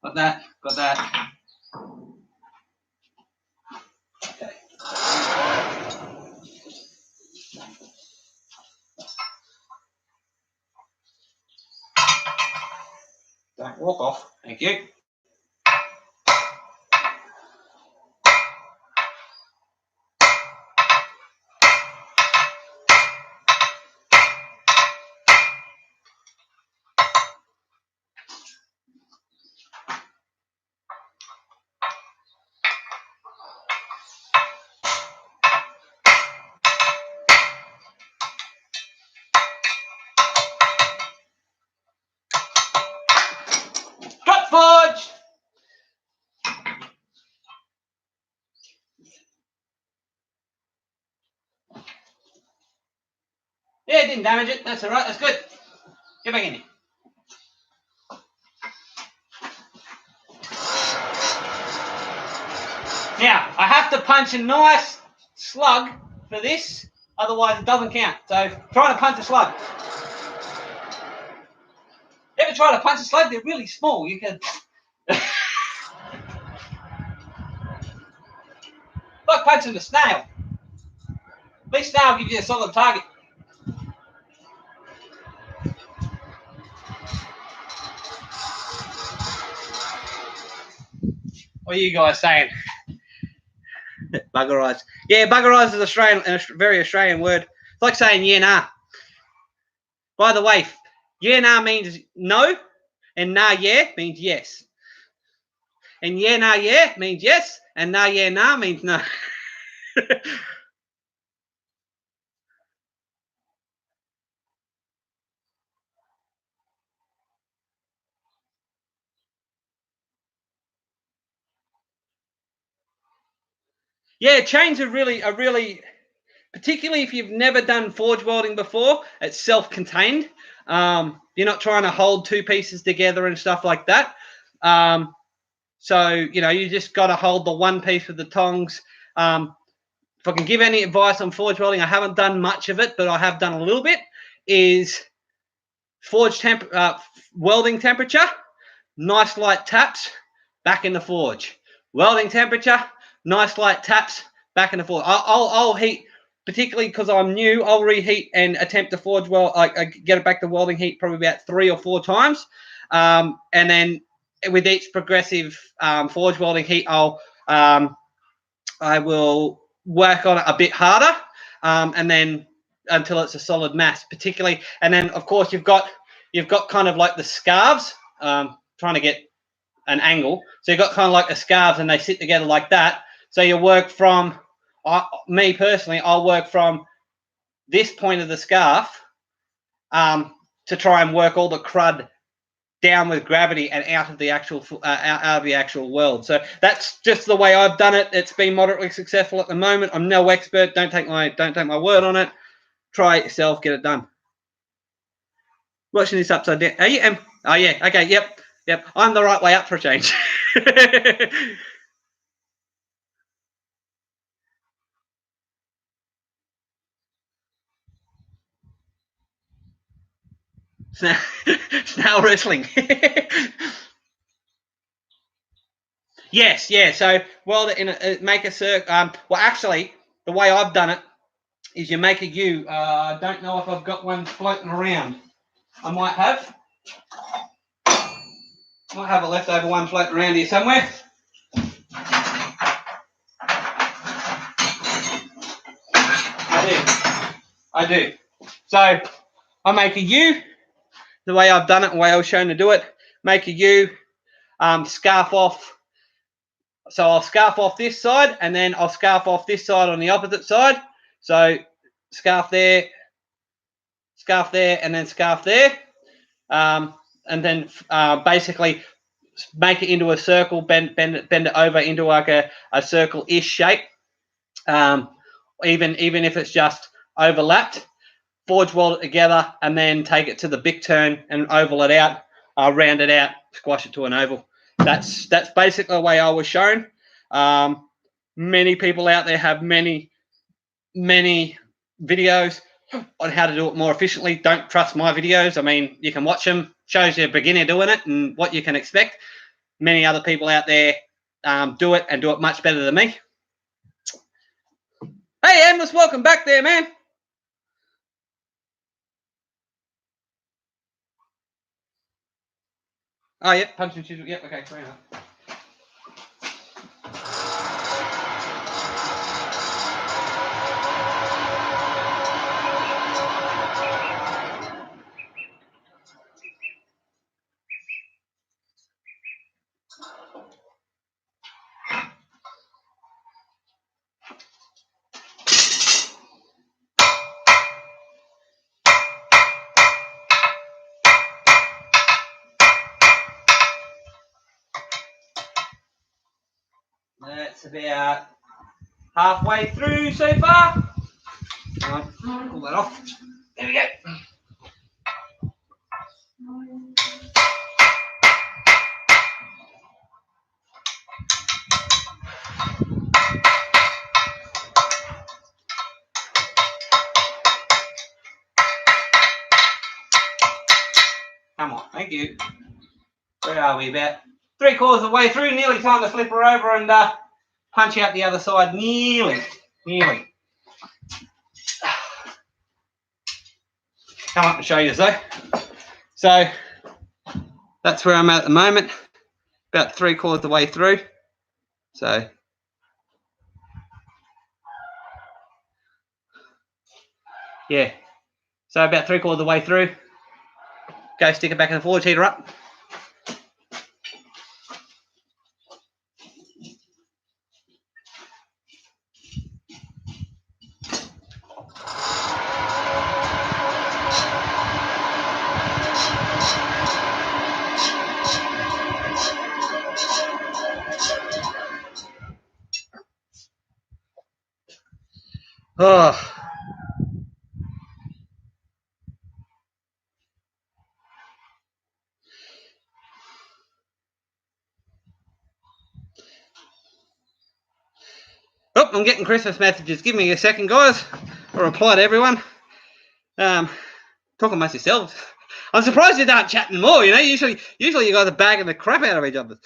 Got that, got that. Okay. Don't walk off. Thank you. Drop Forge! Yeah, it didn't damage it. That's alright, that's good. Get back in here. Now, I have to punch a nice slug for this, otherwise it doesn't count. So, try to punch a slug. Ever try to punch a slug? They're really small. You can... like punching a snail. At least snail gives you a solid target. What are you guys saying? Bugger eyes. Yeah, bugger eyes is Australian, a very Australian word. It's like saying yeah, nah. By the way, yeah, nah means no, and nah, yeah means yes. And yeah, nah, yeah means yes, and nah, yeah, nah means no. Yeah, chains are really, particularly if you've never done forge welding before, it's self-contained. You're not trying to hold two pieces together and stuff like that. So, you know, you just got to hold the one piece with the tongs. If I can give any advice on forge welding, I haven't done much of it, but I have done a little bit, is welding temperature, nice light taps, back in the forge. Welding temperature, nice light taps, back in the forge. I'll heat, particularly because I'm new, I'll reheat and attempt to forge weld. I get it back to welding heat probably about 3 or 4 times. And then with each progressive forge welding heat, I will work on it a bit harder, and then until it's a solid mass, particularly. And then, of course, you've got kind of like the scarves, trying to get an angle. So you've got kind of like the scarves, and they sit together like that. So you work from, me personally, I'll work from this point of the scarf to try and work all the crud down with gravity and out of the actual weld. So that's just the way I've done it. It's been moderately successful at the moment. I'm no expert. Don't take my word on it. Try it yourself. Get it done. Watching this upside down. Are you? Oh yeah. Okay. Yep. I'm the right way up for a change. Snail wrestling. Yes, yeah. So weld it in make a circle. Well, actually, the way I've done it is you make a U. I don't know if I've got one floating around. I might have. Might have a leftover one floating around here somewhere. I do. So I make a U. The way I've done it, the way I was shown to do it, make a U, scarf off. So I'll scarf off this side, and then I'll scarf off this side on the opposite side. So scarf there, and then scarf there. basically make it into a circle, bend it over into like a circle-ish shape. Even if it's just overlapped, forge weld it together, and then take it to the big turn and oval it out, round it out, squash it to an oval. That's basically the way I was shown. Many people out there have many videos on how to do it more efficiently. Don't trust my videos. I mean, you can watch them, shows you a beginner doing it and what you can expect. Many other people out there do it and do it much better than me. Hey, Xmas, welcome back there, man. Oh, yep, punch and chisel. Yep, okay, fair enough. That's about halfway through so far. Pull that off. There we go. Come on, thank you. Where are we? About 3/4 of the way through. Nearly time to flip her over and punch out the other side. Nearly. Come up and show you, so that's where I'm at the moment. About 3/4 of the way through. So yeah. So about 3/4 of the way through. Go stick it back in the forge, heater up. Oh. Oh, I'm getting Christmas messages. Give me a second, guys. I'll reply to everyone. Talk amongst yourselves. I'm surprised you aren't chatting more, you know. Usually you guys are bagging the crap out of each other.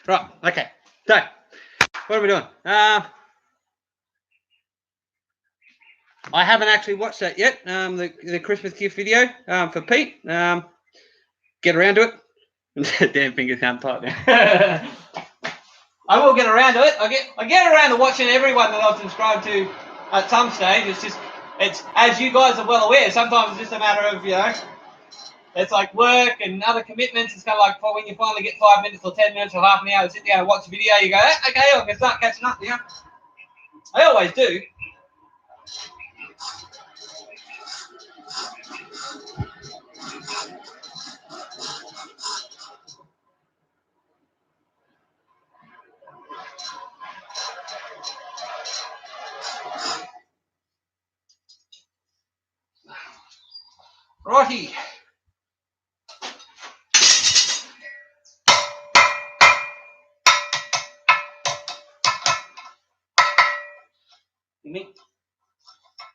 Right, okay. So, what are we doing? I haven't actually watched that yet. The Christmas gift video for Pete. Get around to it. Damn fingers can't type now. I will get around to it. I get around to watching everyone that I've subscribed to at some stage. It's as you guys are well aware. Sometimes it's just a matter of it's like work and other commitments. It's kind of like when you finally get 5 minutes or 10 minutes or half an hour to sit down and watch a video, you go, okay, I can start catching up. Yeah, I always do. Righty.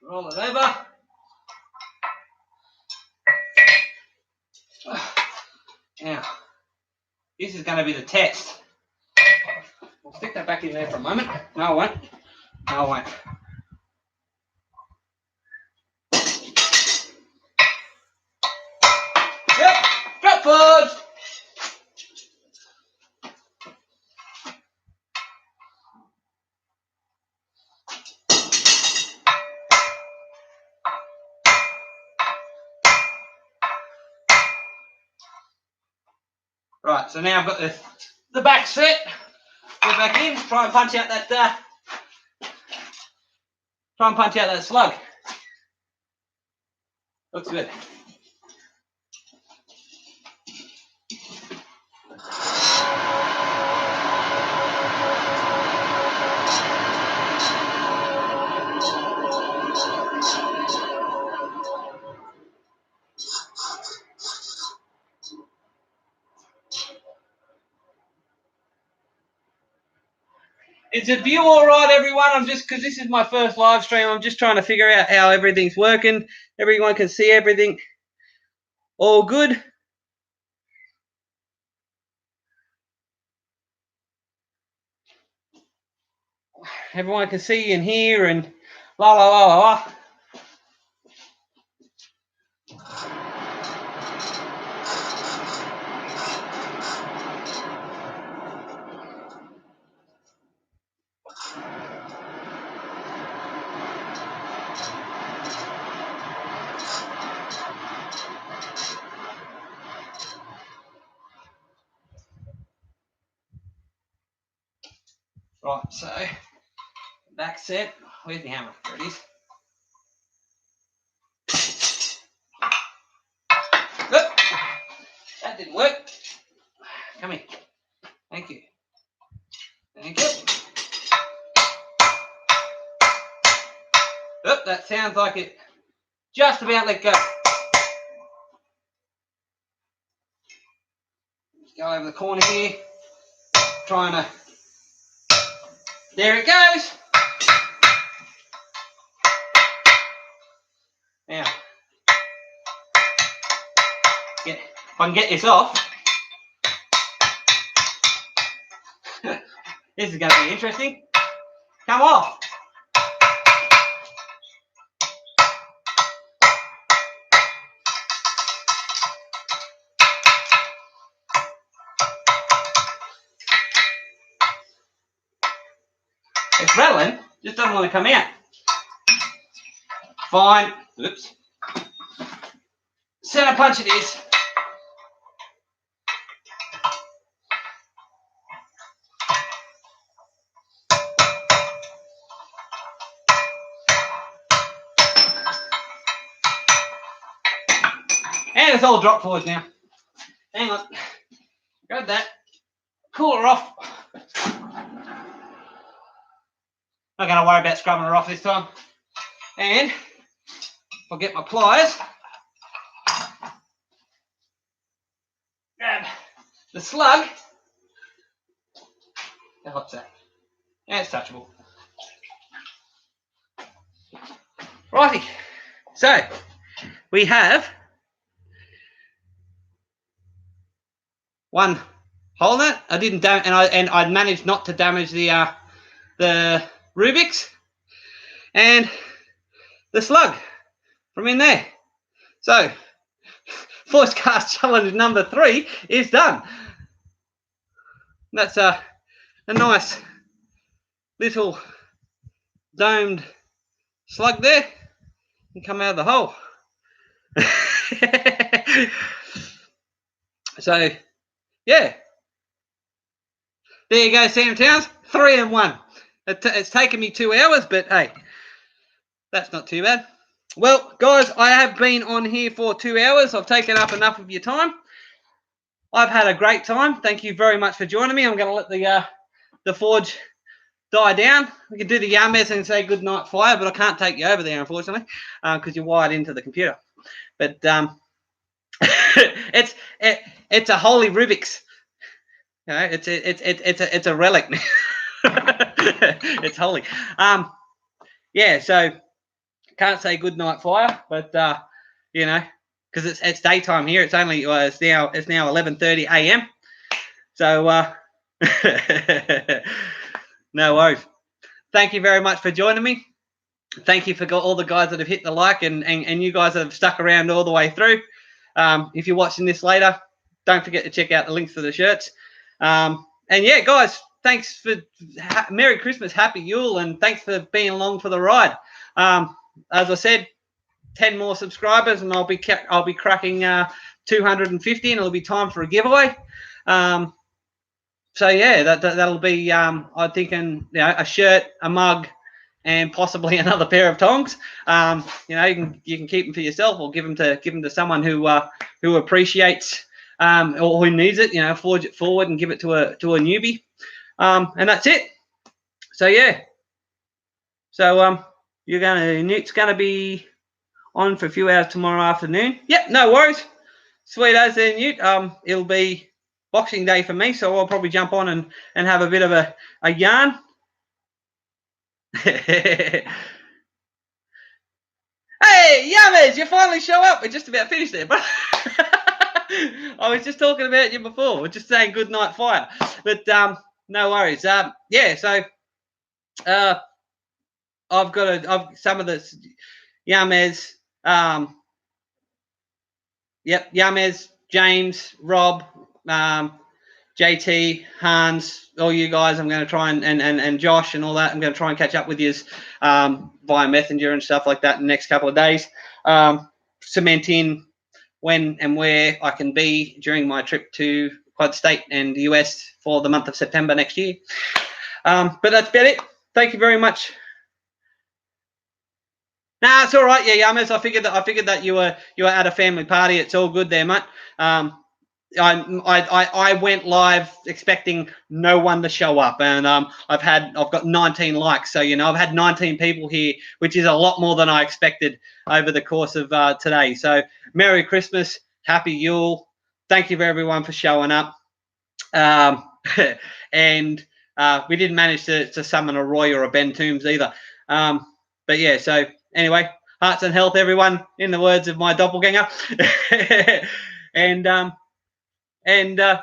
Roll it over. Now, this is going to be the test. We'll stick that back in there for a moment. No, I won't. No, I won't. up, Forge! Right, so now I've got the back set. Go back in, try and punch out that slug. Looks good. Is the view all right, everyone? I'm just, because this is my first live stream, I'm just trying to figure out how everything's working. Everyone can see everything. All good? Everyone can see and hear and la la la la la. Right, so back set. Where's the hammer? There it is. Oop, that didn't work. Come here. Thank you. Thank you. Oop, that sounds like it just about let go. Go over the corner here. Trying to. There it goes. Now, if I can get this off, this is going to be interesting. Come off. It's rattling, just doesn't want to come out. Fine. Oops. Center punch it is. And it's all drop forward now. Hang on. Grab that. Cool her off. Not going to worry about scrubbing her off this time. And I'll get my pliers. Grab the slug. How hot's that? Yeah, it's touchable. Righty. So we have one hole in it. I didn't and I managed not to damage the Rubik's and the slug from in there. So Forgecast challenge number 3 is done. That's a nice little domed slug there and come out of the hole. So yeah, there you go, Sam Towns, 3 and 1. It's taken me 2 hours, but hey, that's not too bad. Well, guys, I have been on here for 2 hours. I've taken up enough of your time. I've had a great time. Thank you very much for joining me. I'm going to let the forge die down. We can do the Xmas and say good night fire, but I can't take you over there, unfortunately, because you're wired into the computer. But it's a holy Rubik's. You know, it's a relic. It's holy. Yeah, so can't say good night fire, but you know, because it's daytime here. It's only it's now 11:30 a.m. So no worries. Thank you very much for joining me. Thank you for all the guys that have hit the like and you guys that have stuck around all the way through. If you're watching this later, don't forget to check out the links for the shirts. And yeah, guys, thanks for Merry Christmas, Happy Yule, and thanks for being along for the ride. As I said, 10 more subscribers, and I'll be cracking 250, and it'll be time for a giveaway. So yeah, that'll be I'm thinking, you know, a shirt, a mug, and possibly another pair of tongs. You know, you can keep them for yourself, or give them to someone who appreciates or who needs it. You know, forge it forward and give it to a newbie. And that's it. So yeah. So Newt's gonna be on for a few hours tomorrow afternoon. Yep, no worries. Sweet as there, Newt. It'll be Boxing Day for me, so I'll probably jump on and have a bit of a yarn. Hey, Yummers, you finally show up. We're just about finished there, but I was just talking about you before. We're just saying good night, fire. But no worries. Yeah, so I've got some of the Yummers. Yep, Yamez, James, Rob, JT, Hans, all you guys. I'm going to try and Josh and all that. I'm going to try and catch up with you via Messenger and stuff like that in the next couple of days. Cement in when and where I can be during my trip to Quad State and the US for the month of September next year. But that's about it. Thank you very much. Nah, it's all right. Yeah, Yamas. I figured that you were at a family party. It's all good there, mate. I went live expecting no one to show up, and I've got 19 likes. So you know, I've had 19 people here, which is a lot more than I expected over the course of today. So Merry Christmas, Happy Yule. Thank you for everyone for showing up. And we didn't manage to summon a Roy or a Ben Toombs either. But yeah, so. Anyway, hearts and health, everyone, in the words of my doppelganger. And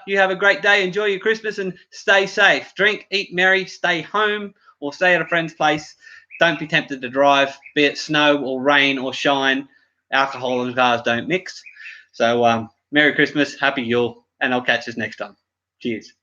you have a great day. Enjoy your Christmas and stay safe. Drink, eat merry, stay home or stay at a friend's place. Don't be tempted to drive, be it snow or rain or shine. Alcohol and cars don't mix. So Merry Christmas, Happy Yule, and I'll catch us next time. Cheers.